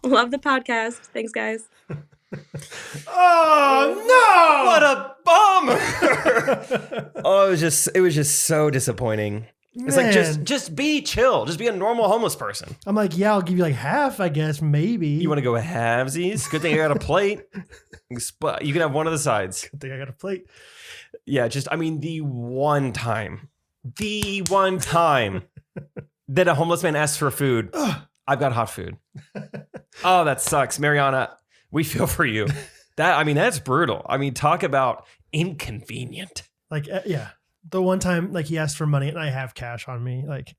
Love the podcast. Thanks, guys. Oh no! What a bummer! It was just so disappointing. It's just be chill. Just be a normal homeless person. I'm like, yeah, I'll give you half, I guess, maybe. You want to go halvesies? Good thing I got a plate. You can have one of the sides. Good thing I got a plate. Yeah, the one time that a homeless man asks for food, I've got hot food. Oh, that sucks. Mariana, we feel for you. That's brutal. Talk about inconvenient. Yeah. The one time like he asked for money and I have cash on me, like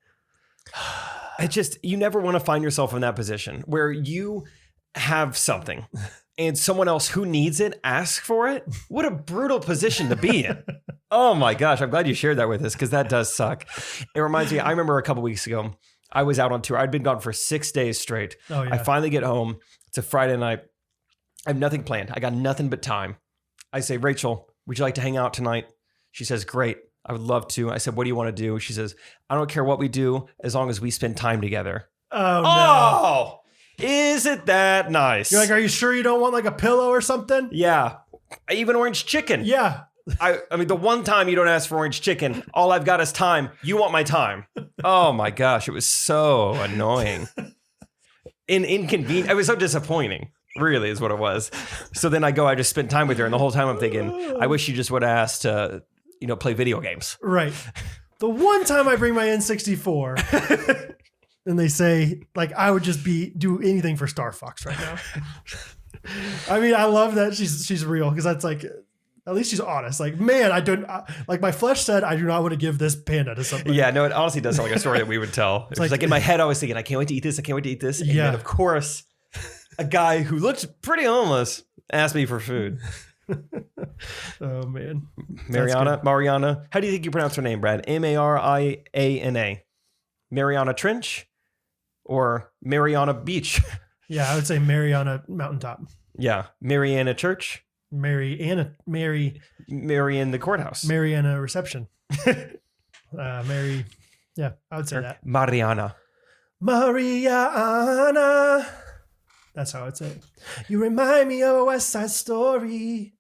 you never want to find yourself in that position where you have something and someone else who needs it asks for it. What a brutal position to be in. Oh my gosh. I'm glad you shared that with us because that does suck. It reminds me, I remember a couple weeks ago, I was out on tour. I'd been gone for 6 days straight. Oh, yeah. I finally get home. It's a Friday night. I have nothing planned. I got nothing but time. I say, Rachel, would you like to hang out tonight? She says, great. I would love to. I said, what do you want to do? She says, I don't care what we do as long as we spend time together. Oh, no. Oh, isn't that nice? You're like, are you sure you don't want like a pillow or something? Yeah. Even orange chicken. Yeah. I mean, the one time you don't ask for orange chicken, all I've got is time. You want my time. Oh my gosh. It was so annoying. Inconvenient. It was so disappointing. Really is what it was. So then I just spent time with her. And the whole time I'm thinking, I wish you just would have asked to, play video games. Right. The one time I bring my N64 and they say like, I would just do anything for Star Fox right now. I mean, I love that she's real because that's like, at least she's honest. Like, man, like my flesh said, I do not want to give this panda to somebody. Yeah, no, it honestly does sound like a story that we would tell. It's like in my head, I was thinking, I can't wait to eat this. I can't wait to eat this. And then, of course, a guy who looks pretty homeless asked me for food. Oh, man. Mariana. How do you think you pronounce her name, Brad? Mariana. Mariana Trench or Mariana Beach? Yeah, I would say Mariana Mountaintop. Yeah. Mariana Church. Mariana the courthouse. Mariana reception. Yeah, I would say that. Mariana. That's how I'd say it. You remind me of a West Side Story.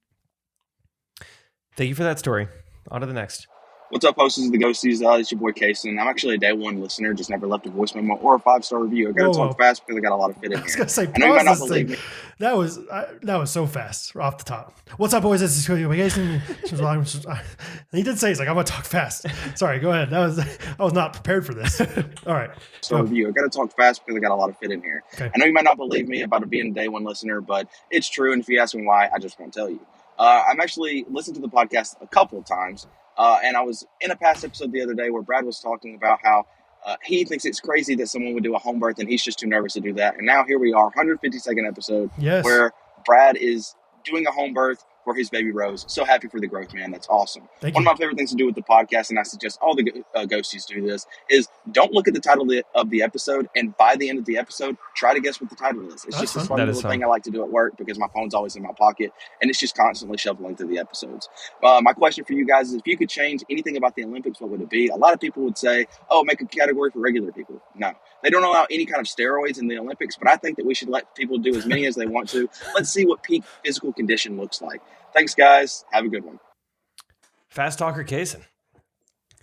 Thank you for that story. On to the next. What's up, hosts of the Ghosties? It's your boy Kason. I'm actually a day one listener, just never left a voice memo or a 5-star review. I got to talk fast because I got a lot of fit in here. I was going to say, I know you might not believe me. That was so fast off the top. What's up, boys? This is your boy Kason. He did say, he's like, I'm going to talk fast. Sorry, go ahead. I was not prepared for this. All right. So review. I got to talk fast because I got a lot of fit in here. Okay. I know you might not believe me about it being a day one listener, but it's true. And if you ask me why, I just won't tell you. I'm actually listened to the podcast a couple of times. And I was in a past episode the other day where Brad was talking about how he thinks it's crazy that someone would do a home birth and he's just too nervous to do that. And now here we are, 152nd episode, where Brad is doing a home birth for his baby Rose. So happy for the growth, man. That's awesome. One of my favorite things to do with the podcast, and I suggest all the ghosties do this, is don't look at the title of the episode, and by the end of the episode, try to guess what the title is. It's just a fun little thing I like to do at work because my phone's always in my pocket, and it's just constantly shuffling through the episodes. My question for you guys is, if you could change anything about the Olympics, what would it be? A lot of people would say, oh, make a category for regular people. No. They don't allow any kind of steroids in the Olympics, but I think that we should let people do as many as they want to. Let's see what peak physical condition looks like. Thanks, guys. Have a good one. Fast talker Kason.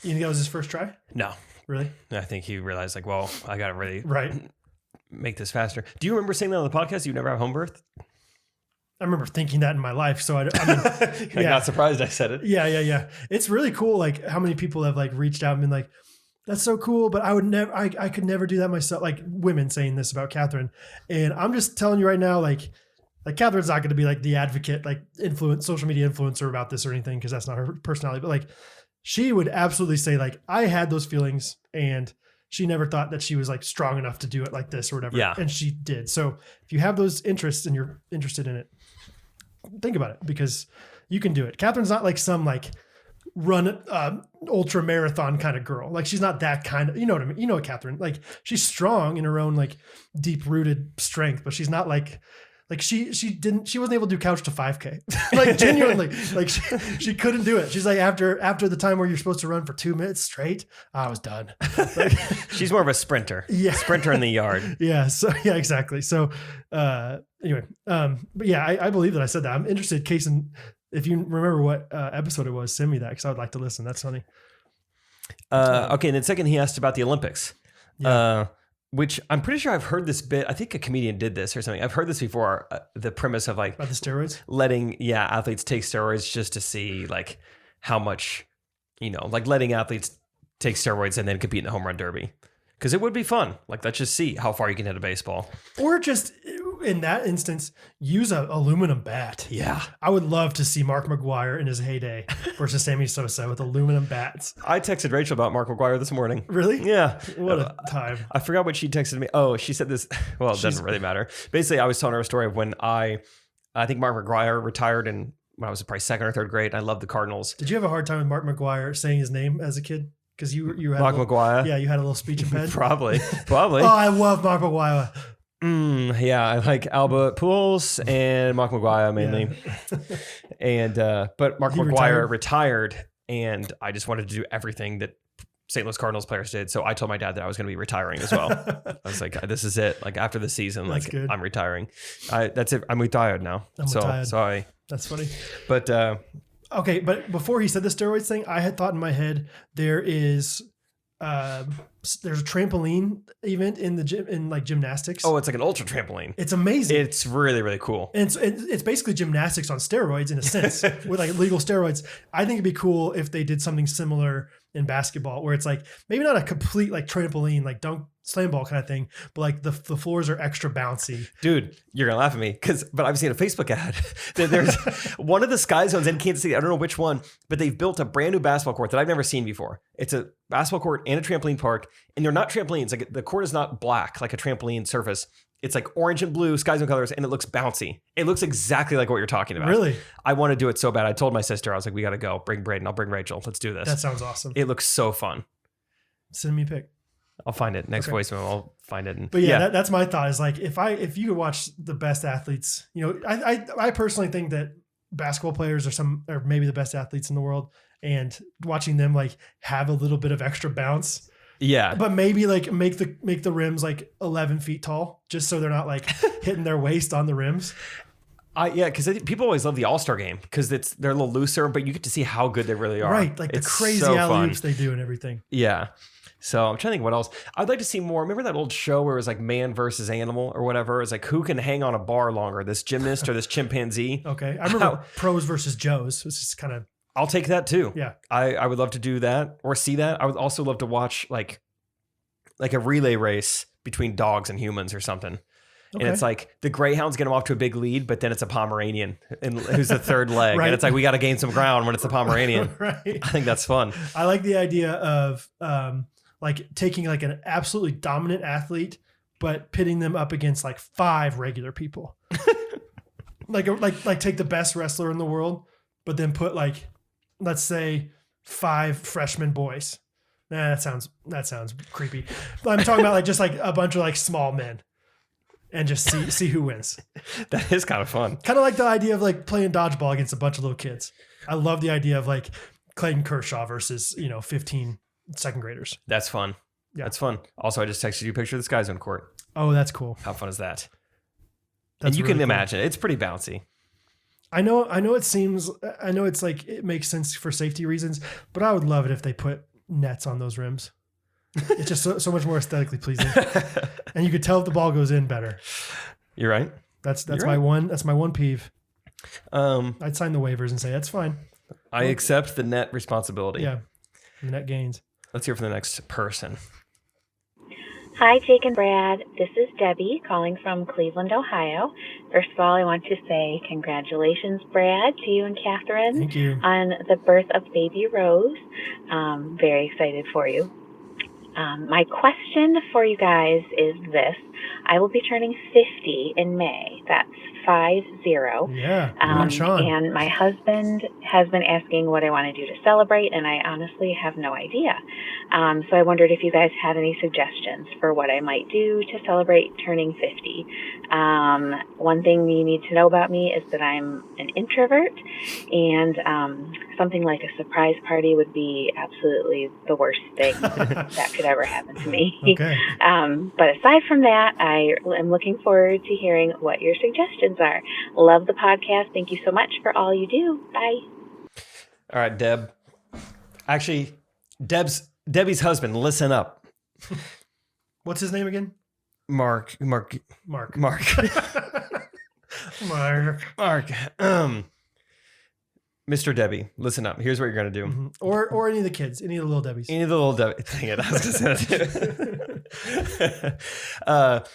You think that was his first try? No. Really? I think he realized, like, well, I got to really make this faster. Do you remember saying that on the podcast? You never have home birth? I remember thinking that in my life. So I mean, I'm not surprised I said it. Yeah. It's really cool. Like how many people have like reached out and been like, that's so cool, but I would never, I could never do that myself. Like women saying this about Catherine. And I'm just telling you right now, like Catherine's not going to be like the advocate, like social media influencer about this or anything, because that's not her personality. But like, she would absolutely say like, I had those feelings, and she never thought that she was like strong enough to do it like this or whatever. Yeah. And she did. So if you have those interests and you're interested in it, think about it, because you can do it. Catherine's not like some like run ultra marathon kind of girl. Like she's not that kind of, you know what I mean? You know what Catherine, like she's strong in her own like deep rooted strength, but she's not like she wasn't able to do couch to 5K. Like genuinely, like she couldn't do it. She's like, after the time where you're supposed to run for 2 minutes straight, I was done. Like, she's more of a sprinter. Yeah. Sprinter in the yard. Yeah. So yeah, exactly. So anyway, but yeah, I believe that I said that. I'm interested, Kason, if you remember what episode it was, send me that, because I would like to listen. That's funny. Okay. And then second, he asked about the Olympics. Yeah. Which I'm pretty sure I've heard this bit. I think a comedian did this or something. I've heard this before. The premise of like about the steroids, letting athletes take steroids just to see like how much, like letting athletes take steroids and then compete in the home run derby. because it would be fun. Like, let's just see how far you can hit a baseball. Or just in that instance, use an aluminum bat. Yeah. I would love to see Mark McGwire in his heyday versus Sammy Sosa with aluminum bats. I texted Rachel about Mark McGwire this morning. Really? Yeah. What a time. I forgot what she texted me. Oh, she said this. Well, it doesn't really matter. Basically, I was telling her a story of when I think Mark McGwire retired when I was probably 2nd or 3rd grade. And I loved the Cardinals. Did you have a hard time with Mark McGwire saying his name as a kid? Because you had Mark McGwire. Yeah, you had a little speech impediment. Probably. Oh, I love Mark McGwire. Yeah, I like Albert Pujols and Mark McGwire mainly. Yeah. And but Mark McGwire retired, and I just wanted to do everything that St. Louis Cardinals players did. So I told my dad that I was going to be retiring as well. I was like, this is it. Like after the season, that's like good. I'm retiring. That's it. I'm retired now. Sorry. That's funny. But okay, but before he said the steroids thing, I had thought in my head there's a trampoline event in the gym, in like gymnastics. Oh, it's like an ultra trampoline. It's amazing. It's really, really cool. And it's basically gymnastics on steroids in a sense with like legal steroids. I think it'd be cool if they did something similar in basketball where it's like maybe not a complete like trampoline, like dunk slam ball kind of thing, but like the floors are extra bouncy. Dude, you're gonna laugh at me but I've seen a Facebook ad. There's one of the Sky Zones in Kansas City. I don't know which one, but they've built a brand new basketball court that I've never seen before. It's a basketball court and a trampoline park, and they're not trampolines. Like the court is not black like a trampoline surface. It's like orange and blue Sky Zone colors, and it looks bouncy. It looks exactly like what you're talking about. Really? I want to do it so bad. I told my sister, I was like, we got to go. Bring Braden. I'll bring Rachel. Let's do this. That sounds awesome. It looks so fun. Send me a pic. I'll find it. Next voicemail, I'll find it. But yeah, that's my thought is like, if you could watch the best athletes, you know, I personally think that basketball players are maybe the best athletes in the world, and watching them like have a little bit of extra bounce. Yeah. But maybe like make the rims like 11 feet tall, just so they're not like hitting their waist on the rims. Yeah, because people always love the All-Star game because they're a little looser, but you get to see how good they really are. Right, like it's the crazy alley-oops they do and everything. Yeah. So I'm trying to think what else. I'd like to see more. Remember that old show where it was like man versus animal or whatever? It was like who can hang on a bar longer, this gymnast or this chimpanzee? Okay. I remember pros versus Joes. It's just kind of... I'll take that too. Yeah. I would love to do that or see that. I would also love to watch like a relay race between dogs and humans or something. Okay. And it's like the greyhounds get them off to a big lead, but then it's a Pomeranian and who's the third leg. Right. And it's like we got to gain some ground when it's a Pomeranian. Right. I think that's fun. I like the idea of like taking like an absolutely dominant athlete, but pitting them up against like 5 regular people. like take the best wrestler in the world, but then put like, let's say 5 freshman boys. Nah, that sounds creepy. But I'm talking about like just like a bunch of like small men. And just see who wins. That is kind of fun. Kind of like the idea of like playing dodgeball against a bunch of little kids. I love the idea of like Clayton Kershaw versus 15 second graders. That's fun. Yeah, that's fun. Also, I just texted you a picture of the Sky Zone court. Oh, that's cool. How fun is that? That's and you really can imagine it's pretty bouncy. I know. It's like it makes sense for safety reasons, but I would love it if they put nets on those rims. It's just so much more aesthetically pleasing, and you could tell if the ball goes in better. You're right. That's my one peeve. I'd sign the waivers and say that's fine. I accept the net responsibility. Yeah, the net gains. Let's hear from the next person. Hi, Jake and Brad. This is Debbie calling from Cleveland, Ohio. First of all, I want to say congratulations, Brad, to you and Catherine. Thank you. On the birth of baby Rose. Very excited for you. My question for you guys is this. I will be turning 50 in May. That's 50. Yeah, Sean. And my husband has been asking what I want to do to celebrate, and I honestly have no idea. So I wondered if you guys had any suggestions for what I might do to celebrate turning 50. One thing you need to know about me is that I'm an introvert, and something like a surprise party would be absolutely the worst thing that could ever happen to me. Okay. But aside from that, I am looking forward to hearing what your suggestions are. Love the podcast. Thank you so much for all you do. Bye. All right, Deb. Actually, Debbie's husband, listen up. What's his name again? Mark. Mr. Debbie, listen up. Here's what you're going to do. Mm-hmm. Or any of the kids, any of the little Debbies. Any of the little Debbie. Dang it. I was going to say that.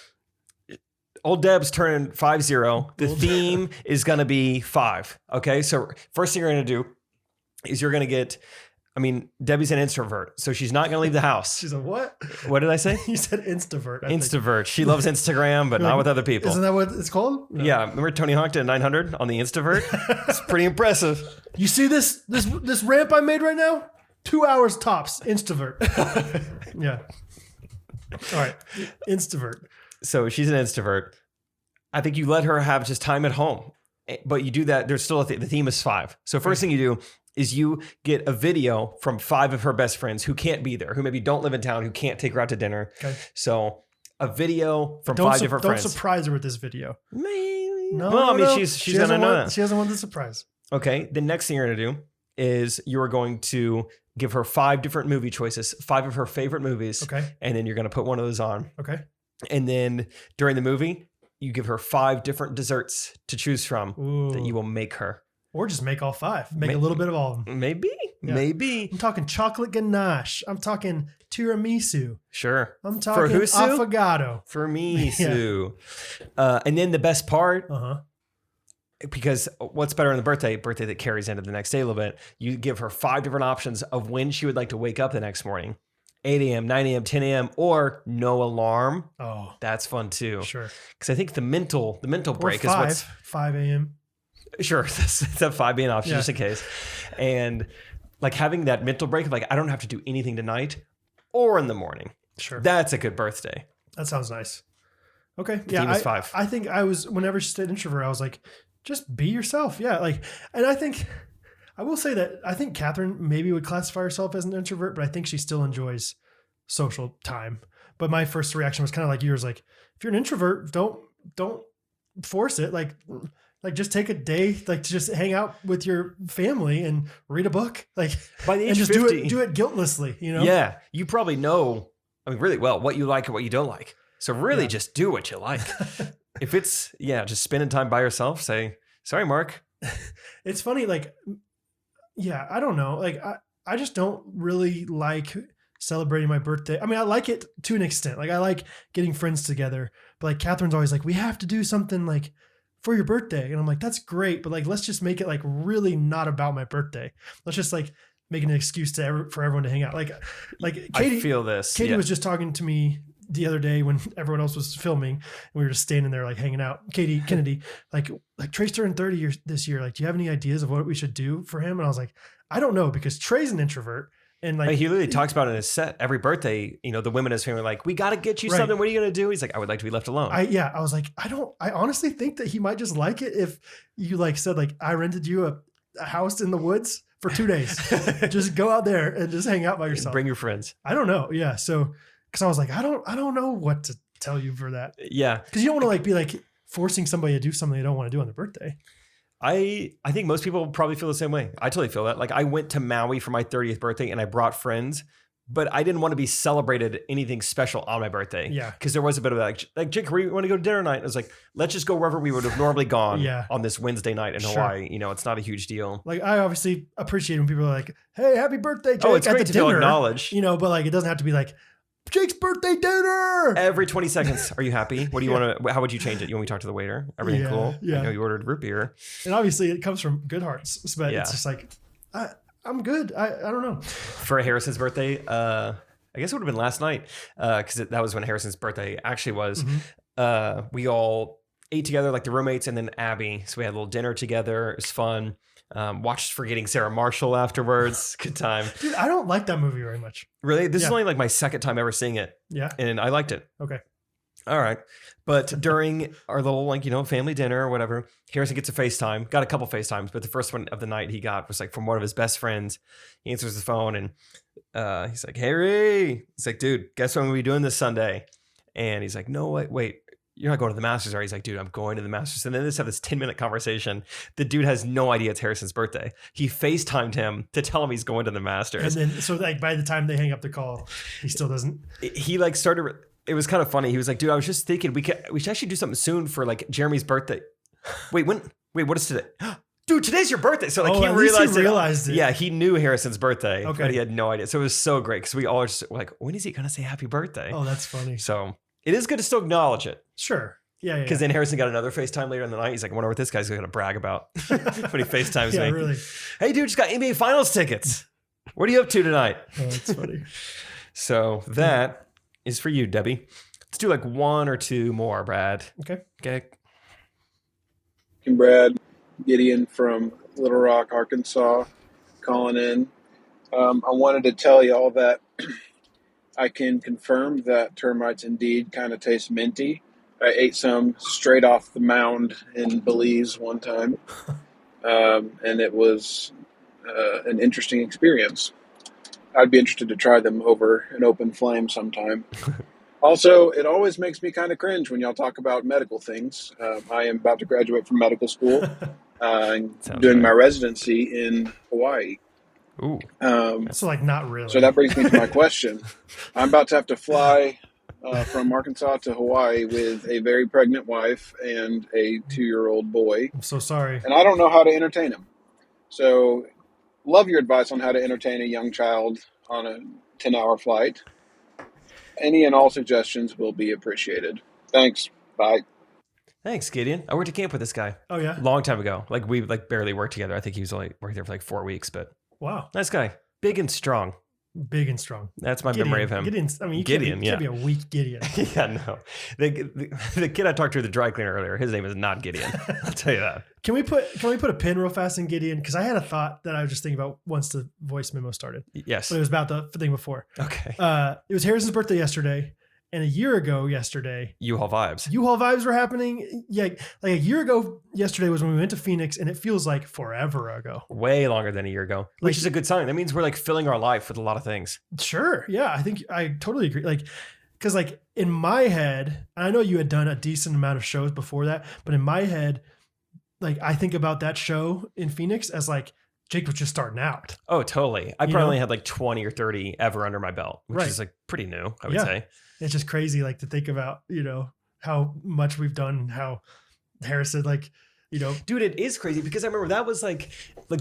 Old Deb's turning 5-0. The theme is going to be 5. Okay. So first thing you're going to do is you're going to get, Debbie's an introvert, so she's not going to leave the house. She's a what? What did I say? You said instavert. Instavert. She loves Instagram, but not with other people. Isn't that what it's called? No. Yeah. Remember Tony Hawk did 900 on the Instavert? It's pretty impressive. You see this ramp I made right now? 2 hours tops. Instavert. Yeah. All right. Instavert. So she's an extrovert. I think you let her have just time at home, but you do that. There's still the theme is 5. So first thing you do is you get a video from 5 of her best friends who can't be there, who maybe don't live in town, who can't take her out to dinner. Okay. So a video from 5 different friends. Don't surprise her with this video. Maybe. No, she's going to know that. She doesn't want the surprise. Okay. The next thing you're going to do is you're going to give her 5 different movie choices, 5 of her favorite movies. Okay. And then you're going to put one of those on. Okay. And then during the movie, you give her 5 different desserts to choose from that you will make her. Or just make all 5. Make a little bit of all of them. Maybe. Yeah. Maybe. I'm talking chocolate ganache. I'm talking tiramisu. Sure. I'm talking affogato. For misu. Yeah. And then the best part, because what's better on the birthday that carries into the next day a little bit, you give her 5 different options of when she would like to wake up the next morning. 8 a.m., 9 a.m., 10 a.m., or no alarm. Oh. That's fun too. Sure. Because I think the mental break is 5 a.m. Sure. That's a 5 being an option just in case. And like having that mental break of like, I don't have to do anything tonight or in the morning. Sure. That's a good birthday. That sounds nice. Okay. The theme is 5. I think whenever she said introvert, I was like, just be yourself. Yeah. And I will say that I think Catherine maybe would classify herself as an introvert, but I think she still enjoys social time. But my first reaction was kind of like yours. Like, if you're an introvert, don't force it. Like just take a day, like to just hang out with your family and read a book. Like by the age of 50, do it guiltlessly, you know? Yeah. You probably know, really well what you like and what you don't like. So really just do what you like. If it's, just spending time by yourself, say, sorry, Mark. It's funny. I don't know. I just don't really like celebrating my birthday. I like it to an extent. I like getting friends together, but Catherine's always like, we have to do something for your birthday. And I'm like, that's great. But let's just make it really not about my birthday. Let's just make an excuse for everyone to hang out. Katie, I feel this. Katie was just talking to me the other day when everyone else was filming and we were just standing there hanging out. Katie Kennedy, Trey's turned 30 years this year. Do you have any ideas of what we should do for him? And I was like, I don't know, because Trey's an introvert. And he literally talks about it in his set every birthday. The women in his family are like, we got to get you something. What are you going to do? He's like, I would like to be left alone. I was like, I honestly think that he might just like it if you said I rented you a house in the woods for 2 days. Just go out there and just hang out by yourself. Bring your friends. I don't know. Yeah. So, because I was like, I don't know what to tell you for that. Yeah. Because you don't want to be forcing somebody to do something they don't want to do on their birthday. I think most people probably feel the same way. I totally feel that. I went to Maui for my 30th birthday and I brought friends, but I didn't want to be celebrated anything special on my birthday. Yeah. Because there was a bit of Jake, we want to go to dinner tonight. I was like, let's just go wherever we would have normally gone on this Wednesday night in Hawaii. It's not a huge deal. I obviously appreciate when people are like, hey, happy birthday, Jake. Oh, it's great to feel acknowledged. But it doesn't have to be Jake's birthday dinner. Every 20 seconds. Are you happy? What do you want to, how would you change it? You want me to talk to the waiter? Everything cool? Yeah. I know you ordered root beer. And obviously it comes from good hearts, but it's just I'm good. I don't know. For Harrison's birthday, I guess it would have been last night. Cause that was when Harrison's birthday actually was. Mm-hmm. We all ate together, the roommates and then Abby. So we had a little dinner together. It was fun. Watched Forgetting Sarah Marshall afterwards. Good time. Dude, I don't like that movie very much. Really? This is only my second time ever seeing it. Yeah. And I liked it. Okay. All right. But during our little, family dinner or whatever, Harrison gets a FaceTime. Got a couple FaceTimes, but the first one of the night he got was from one of his best friends. He answers the phone and he's like, Harry. He's like, dude, guess what I'm going to be doing this Sunday? And he's like, no, wait. You're not going to the Masters, are you? He's like, dude, I'm going to the Masters. And then they just have this 10-minute conversation. The dude has no idea it's Harrison's birthday. He FaceTimed him to tell him he's going to the Masters. And then, so by the time they hang up the call, he still doesn't. He started, it was kind of funny. He was like, dude, I was just thinking we should actually do something soon for Jeremy's birthday. Wait, what is today? dude, today's your birthday. So like Oh, he at least realized, he realized it. Yeah, he knew Harrison's birthday, Okay. but he had no idea. So it was so great because we all just were like, when is he going to say happy birthday? Oh, that's funny. So it is good to still acknowledge it. Sure. Yeah. Because then Harrison got another FaceTime later in the night. He's like, I wonder what this guy's going to brag about when he FaceTimes Yeah, me. really. Hey, dude, just got NBA Finals tickets. What are you up to tonight? Oh, that's funny. So that is for you, Debbie. Let's do like one or two more, Brad. Okay. And Brad, Gideon from Little Rock, Arkansas, calling in. I wanted to tell you all that I can confirm that termites indeed kind of taste minty. I ate some straight off the mound in Belize one time, and it was an interesting experience. I'd be interested to try them over an open flame sometime. Also, it always makes me kind of cringe when y'all talk about medical things. I am about to graduate from medical school, doing my residency in Hawaii. Ooh. So like not really. So that brings me to my question. I'm about to have to fly from Arkansas to Hawaii with a very pregnant wife and a 2-year-old boy. I'm so sorry. And I don't know how to entertain him. So love your advice on how to entertain a young child on a 10-hour flight. Any and all suggestions will be appreciated. Thanks. Bye. Thanks, Gideon. I worked at camp with this guy. Oh, yeah? Long time ago. Like we like barely worked together. I think he was only working there for like 4 weeks, but Wow. nice guy. Big and strong. Big and strong. That's my Gideon. memory of him. Gideon's, I mean, you Gideon, can't be a weak Gideon. Yeah, no. The kid I talked to at the dry cleaner earlier, his name is not Gideon. I'll tell you that. Can we put a pin real fast in Gideon? Because I had a thought that I was just thinking about once the voice memo started. Yes. But it was about the thing before. Okay. It was Harrison's birthday yesterday. And a year ago yesterday, U-Haul vibes. U-Haul vibes were happening. Yeah, like a year ago yesterday was when we went to Phoenix, and it feels like forever ago. Way longer than a year ago, which is a good sign. That means we're like filling our life with a lot of things. Sure. Yeah, I think I totally agree. Like, because like in my head, I know you had done a decent amount of shows before that, but in my head, like I think about that show in Phoenix as like Jake was just starting out. Oh, totally. I probably had like 20 or 30 ever under my belt, which is like pretty new, I would say. It's just crazy, like to think about, how much we've done, how Harrison, like, dude, it is crazy because I remember that was like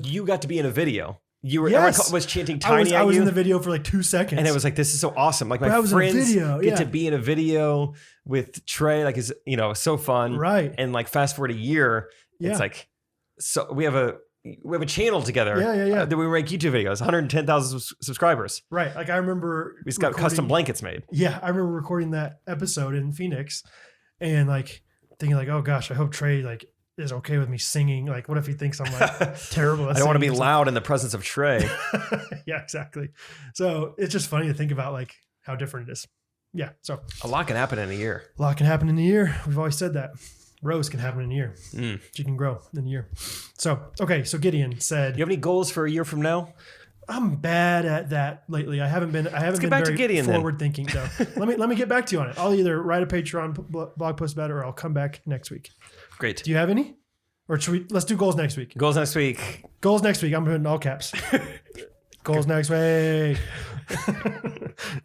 you got to be in a video. You were, Yes. everyone was chanting Tiny I was at you. in the video for like 2 seconds. And it was like, this is so awesome. Like my I was in a friends video, get to be in a video with Trey, like is, so fun. Right. And like fast forward a year, it's like, so we have a channel together. Yeah. That we make YouTube videos, 110,000 subscribers. Right. Like I remember We just got custom blankets made. Yeah. I remember recording that episode in Phoenix and like thinking like, oh gosh, I hope Trey like is okay with me singing. Like, what if he thinks I'm like terrible? I don't want to be loud in the presence of Trey. Yeah, exactly. So it's just funny to think about like how different it is. Yeah. So a lot can happen in a year. A lot can happen in a year. We've always said that. Rose can happen in a year. Mm. She can grow in a year. So, okay. So Gideon said, you have any goals for a year from now? I'm bad at that lately. I haven't been back to very Gideon, forward thinking though. let me get back to you on it. I'll either write a Patreon blog post about it or I'll come back next week. Great. Do you have any? Or let's do goals next week. Goals next week. Goals next week. I'm putting all caps. Goals next week.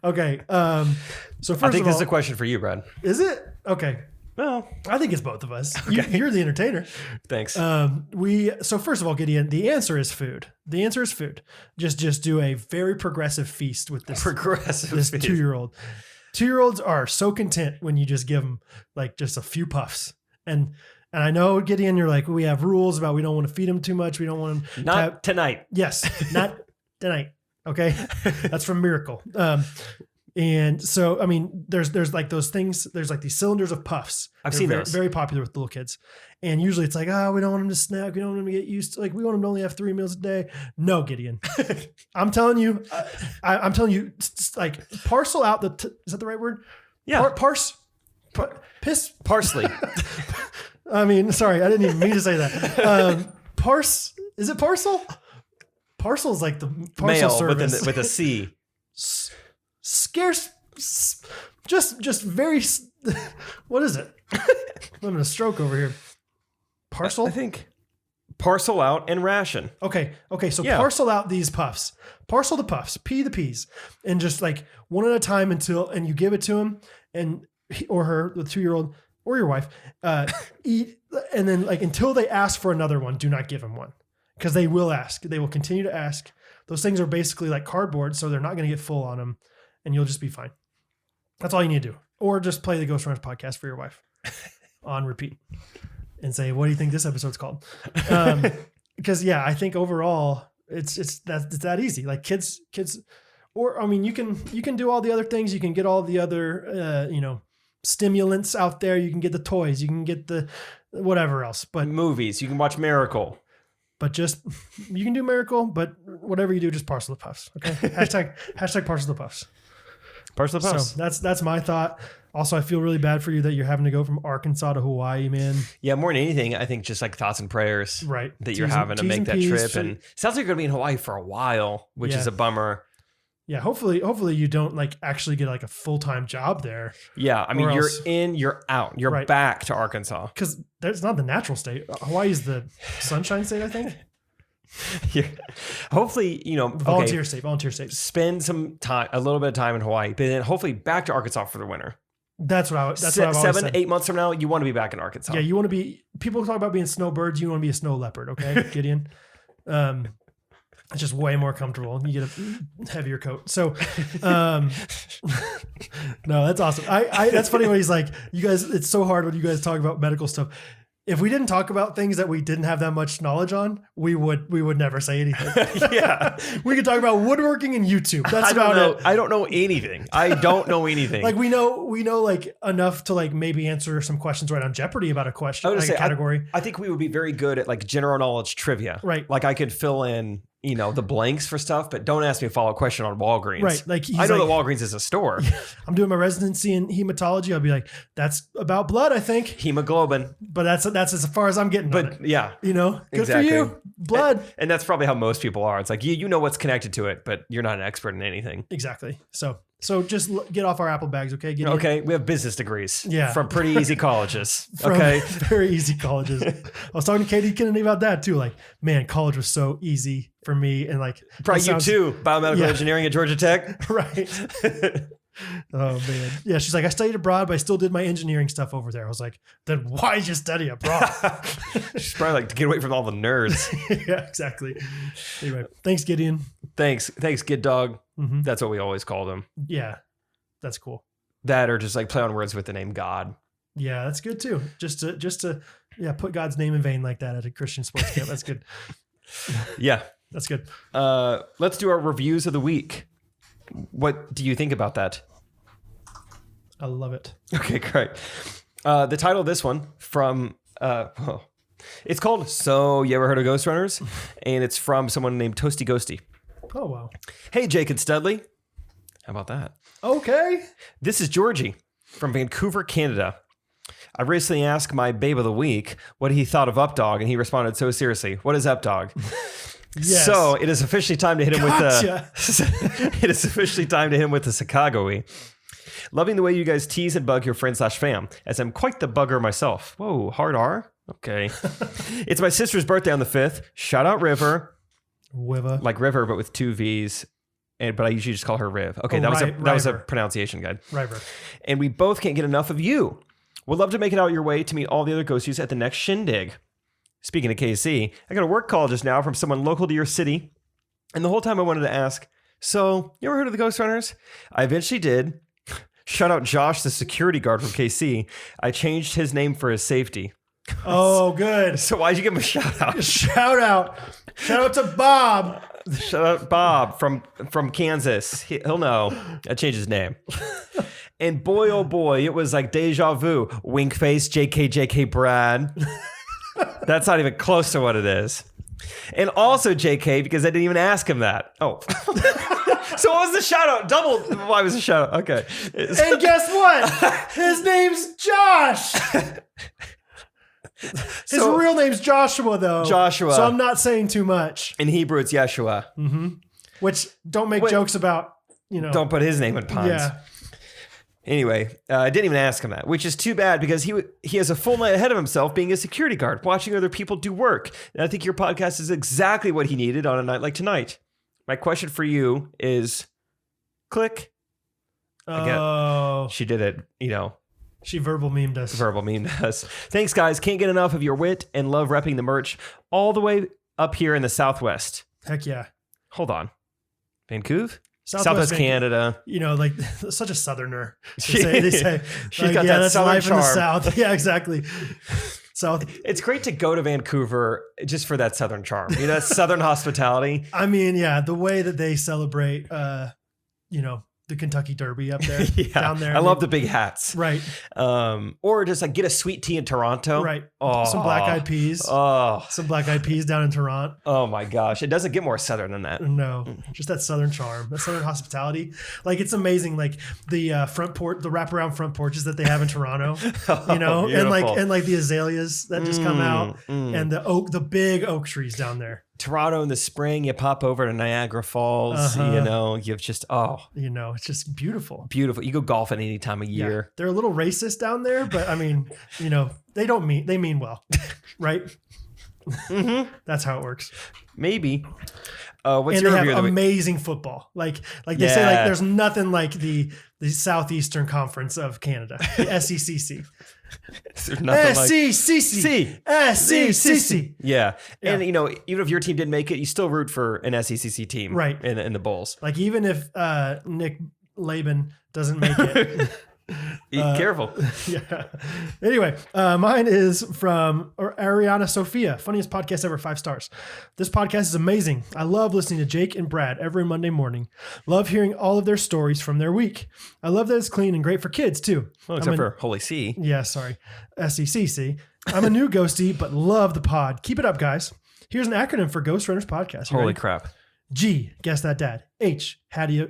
Okay. So first I think of this all, is a question for you, Brad. Is it? Okay. Well, I think it's both of us. Okay. You're the entertainer. Thanks. So first of all, Gideon, the answer is food. The answer is food. Just do a very progressive feast with this feast. 2-year-old. 2-year-olds are so content when you just give them like just a few puffs. And I know, Gideon, you're like, we have rules about we don't want to feed them too much. We don't want them not tonight. Yes, not tonight. Okay, that's from Miracle. And so, I mean, there's like those things. There's like these cylinders of puffs. I've seen very, those. Very popular with little kids. And usually it's like, we don't want them to snack. We don't want them to get used to, like, we want them to only have 3 meals a day. No, Gideon. I'm telling you, I'm telling you, like, parcel out is that the right word? Yeah. Parsley. I mean, sorry, I didn't even mean to say that. Is it parcel? Parcel is like the parcel Mail service with a C. Scarce, just very. What is it? I'm having a stroke over here. Parcel. I think parcel out and ration. Okay. So parcel out these puffs. Parcel the puffs. Pee the peas, and just like one at a time and you give it to him and he or her, the 2-year-old, or your wife, eat, and then like until they ask for another one, do not give them one, because they will ask. They will continue to ask. Those things are basically like cardboard, so they're not going to get full on them, and you'll just be fine. That's all you need to do. Or just play the Ghostrunners podcast for your wife on repeat and say, what do you think this episode's called? Because I think overall it's that easy. Like kids, or I mean, you can do all the other things. You can get all the other, stimulants out there. You can get the toys, you can get the whatever else, but movies, you can watch Miracle. But you can do Miracle, but whatever you do, just parcel the puffs. Okay. hashtag parcel the puffs. Parcel the puffs. So that's my thought. Also, I feel really bad for you that you're having to go from Arkansas to Hawaii, man. Yeah, more than anything, I think just like thoughts and prayers. Right. That you're having to make that trip. And it sounds like you're going to be in Hawaii for a while, which is a bummer. Yeah, hopefully you don't like actually get like a full-time job there. Yeah, I mean, you're in, you're out. You're back to Arkansas. Because that's not the natural state. Hawaii's the sunshine state, I think. Yeah. Hopefully, volunteer state. Spend some time, a little bit of time in Hawaii, but then hopefully back to Arkansas for the winter. That's what I've always 7-8 months from now, you want to be back in Arkansas. Yeah, you want to be. People talk about being snowbirds. You want to be a snow leopard, okay, Gideon? It's just way more comfortable. You get a heavier coat. So, no, that's awesome. That's funny when he's like, you guys, it's so hard when you guys talk about medical stuff. If we didn't talk about things that we didn't have that much knowledge on, we would never say anything. Yeah. We could talk about woodworking and YouTube. That's about it. I don't know anything. Like we know like enough to like maybe answer some questions right on Jeopardy about a question, like a category. I think we would be very good at like general knowledge trivia. Right. Like I could fill in, the blanks for stuff, but don't ask me a follow-up question on Walgreens. Right. Like I know that Walgreens is a store. I'm doing my residency in hematology. I'll be like, that's about blood, I think. Hemoglobin. But that's as far as I'm getting. But yeah. Good exactly. for you. Blood. And that's probably how most people are. It's like, you know what's connected to it, but you're not an expert in anything. Exactly. So just get off our Apple bags, okay? Okay, we have business degrees. Yeah. From pretty easy colleges. Okay. Very easy colleges. I was talking to Katie Kennedy about that too. Like, man, college was so easy for me. And like, probably you too, biomedical engineering at Georgia Tech. Right. Oh man. Yeah. She's like, I studied abroad, but I still did my engineering stuff over there. I was like, then why did you study abroad? She's probably like, to get away from all the nerds. Yeah, exactly. Anyway, thanks, Gideon. Thanks, Gid Dog. Mm-hmm. That's what we always called him. Yeah. That's cool. That or just like play on words with the name God. Yeah, that's good too. Just to put God's name in vain like that at a Christian sports camp. That's good. Yeah. That's good. Let's do our reviews of the week. What do you think about that? I love it. Okay, great. The title of this one from, it's called So You Ever Heard of Ghostrunners? And it's from someone named Toasty Ghosty. Oh, wow. Hey, Jake and Studley. How about that? Okay. This is Georgie from Vancouver, Canada. I recently asked my babe of the week what he thought of Updog, and he responded so seriously. What is Updog? Yes. So it is officially time to hit him with Gotcha. it is officially time to hit him with the Chicago-y. Loving the way you guys tease and bug your friend/fam, as I'm quite the bugger myself. Whoa, hard R? Okay. It's my sister's birthday on the 5th. Shout out River. Wiva. Like River, but with 2 V's. But I usually just call her Riv. Okay, that was a pronunciation guide. River. And we both can't get enough of you. Would love to make it out your way to meet all the other ghosties at the next shindig. Speaking of KC, I got a work call just now from someone local to your city. And the whole time I wanted to ask, so you ever heard of the Ghostrunners? I eventually did. Shout out Josh, the security guard from KC. I changed his name for his safety. Oh, good. So why'd you give him a shout out? Shout out to Bob. Shout out Bob from Kansas. He'll know. I changed his name. And boy, oh boy, it was like deja vu. Wink face, JK Brad. That's not even close to what it is. And also JK, because I didn't even ask him that. Oh. So what was the shout out? Double. Why was the shout out? Okay. And guess what? His name's Josh. His real name's Joshua, though. Joshua. So I'm not saying too much. In Hebrew, it's Yeshua. Mm-hmm. Which don't make jokes about, Don't put his name in puns. Yeah. Anyway, I didn't even ask him that, which is too bad because he has a full night ahead of himself being a security guard, watching other people do work. And I think your podcast is exactly what he needed on a night like tonight. My question for you is, click. Oh. Again, she did it, She verbal memed us. Verbal memed us. Thanks, guys. Can't get enough of your wit and love repping the merch all the way up here in the Southwest. Heck yeah. Hold on. Vancouver? Southwest Canada. You know, like such a southerner. They say She's got that that's southern life charm. in the South. Yeah, exactly. South. It's great to go to Vancouver just for that southern charm. You know, that southern hospitality. I mean, yeah, the way that they celebrate, you know, the Kentucky Derby up there, down there. I love the big hats. Right. Or just like get a sweet tea in Toronto. Right. Oh, Some black eyed peas. Oh. Some black eyed peas down in Toronto. Oh my gosh. It doesn't get more southern than that. No, just that southern charm, that southern hospitality. Like it's amazing. Like the front porch, the wraparound front porches that they have in Toronto, you know, beautiful. and like the azaleas that just come out and the big oak trees down there. Toronto in the spring, you pop over to Niagara Falls, you know, you've just, you know, it's just beautiful. Beautiful. You go golfing any time of year. Yeah. They're a little racist down there, but I mean, you know, they mean well, right? That's how it works. Maybe. What's and your they review have of the week? amazing football. Like they say, like there's nothing like the Southeastern Conference of Canada, the SECC. There's nothing SECC. Yeah. And, you know, even if your team didn't make it, you still root for an SECC team. Right. In the Bowls. Like even if Nick Laban doesn't make it. Be careful. Yeah. Anyway, mine is from Ariana Sophia. Funniest podcast ever, 5 stars. This podcast is amazing. I love listening to Jake and Brad every Monday morning. Love hearing all of their stories from their week. I love that it's clean and great for kids too. Well, except for Holy C. Yeah, sorry. SECC. I'm a new ghostie, but love the pod. Keep it up, guys. Here's an acronym for Ghostrunners podcast. You Holy ready? crap. G, guess that dad. H, Hattie.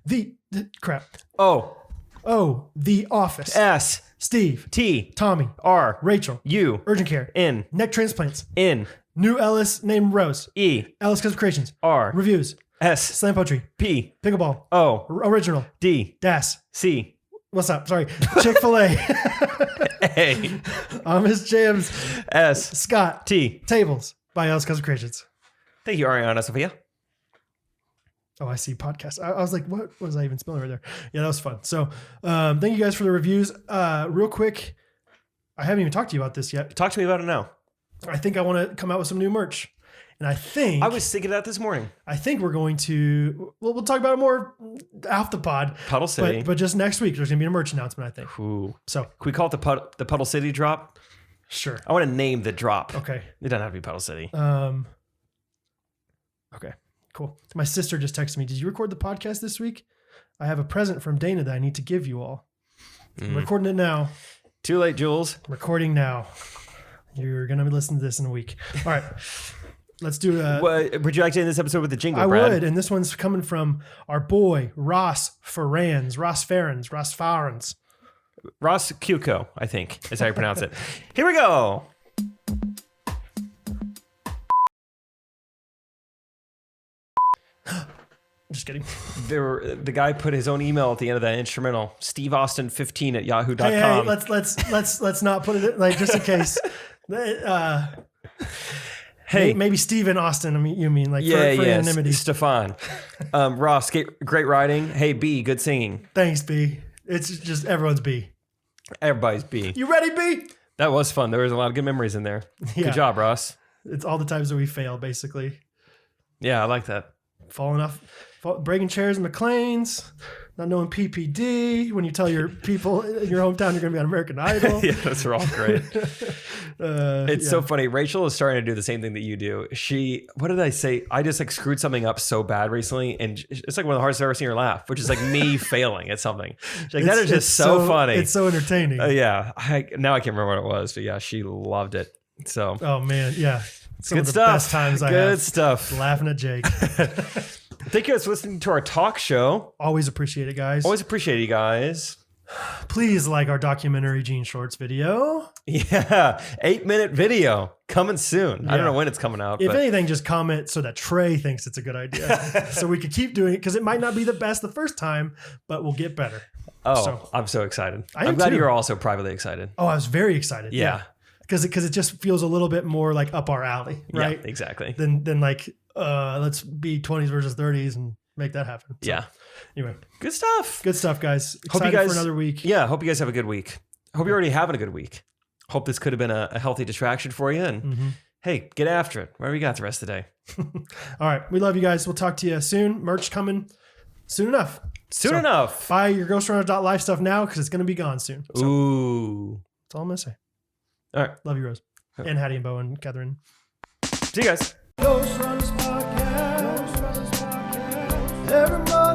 The crap. O, The Office. S, Steve. T, Tommy. R, Rachel. U, Urgent Care. N, Neck transplants. N, New Ellis named Rose. E, Ellis Custom Creations. R, Reviews. S, Slam Poetry. P, Pickleball. O, Original. D, Das. C, What's up? Sorry. Chick-fil-A. A, Miss Jams. S, Scott. T. Tables by Ellis Custom Creations. Thank you, Ariana Sophia. Oh, I see podcast. I was like, what was I even spelling right there? Yeah, that was fun. So thank you guys for the reviews. Real quick, I haven't even talked to you about this yet. Talk to me about it now. I think I want to come out with some new merch. And I think... I was thinking that this morning. I think we're going to... Well, we'll talk about it more off the pod. Puddle City. But just next week, there's going to be a merch announcement, I think. Ooh. So... Can we call it the Puddle City drop? Sure. I want to name the drop. Okay. It doesn't have to be Puddle City. Okay. Cool. My sister just texted me. Did you record the podcast this week? I have a present from Dana that I need to give you all. I'm recording it now. Too late, Jules. Recording now. You're going to be listening to this in a week. All right. Let's do would you like to end this episode with the jingle, I Brad? would. And this one's coming from our boy, Ross Farrans. Ross Farrans. Ross Cuco, I think, is how you pronounce it. Here we go. Just kidding. The guy put his own email at the end of that instrumental. SteveAustin15@yahoo.com. Hey, let's not put it like just in case. Hey, maybe Steven Austin. I mean, you mean like for anonymity. Stefan. Ross, great writing. Hey, B, good singing. Thanks, B. It's just everyone's B. Everybody's B. You ready, B? That was fun. There was a lot of good memories in there. Yeah. Good job, Ross. It's all the times that we fail, basically. Yeah, I like that. Falling off, breaking chairs in McLean's, not knowing PPD. When you tell your people in your hometown you're going to be on American Idol. Yeah, those are all great. It's so funny. Rachel is starting to do the same thing that you do. What did I say? I just like screwed something up so bad recently, and it's like one of the hardest I've ever seen her laugh, which is like me failing at something. She's like, that is just so funny. It's so entertaining. Yeah. Now I can't remember what it was, but yeah, she loved it. So. Oh man, yeah. Some good of the stuff. Best times I good have stuff. Laughing at Jake. Thank you guys for listening to our talk show. Always appreciate it, guys. Always appreciate you guys. Please like our documentary Gene Shorts video. Yeah, 8-minute video coming soon. Yeah. I don't know when it's coming out. If anything, just comment so that Trey thinks it's a good idea. So we could keep doing it because it might not be the best the first time, but we'll get better. Oh, I'm so excited. I'm glad too. you're also privately excited. Oh, I was very excited. Yeah. Because it just feels a little bit more like up our alley, right? Yeah, exactly. Than like, let's be 20s versus 30s and make that happen. So, yeah. Anyway. Good stuff. Good stuff, guys. Hope Excited you guys for another week. Yeah. Hope you guys have a good week. Hope you're already having a good week. Hope this could have been a healthy distraction for you. And hey, get after it. Whatever you got the rest of the day. All right. We love you guys. We'll talk to you soon. Merch coming soon enough. Soon enough. Buy your Ghostrunners.live stuff now because it's going to be gone soon. So, Ooh. that's all I'm going to say. All right. Love you, Rose. And Hattie and Bo and Catherine. See you guys. Ghostrunners Podcast. Everybody.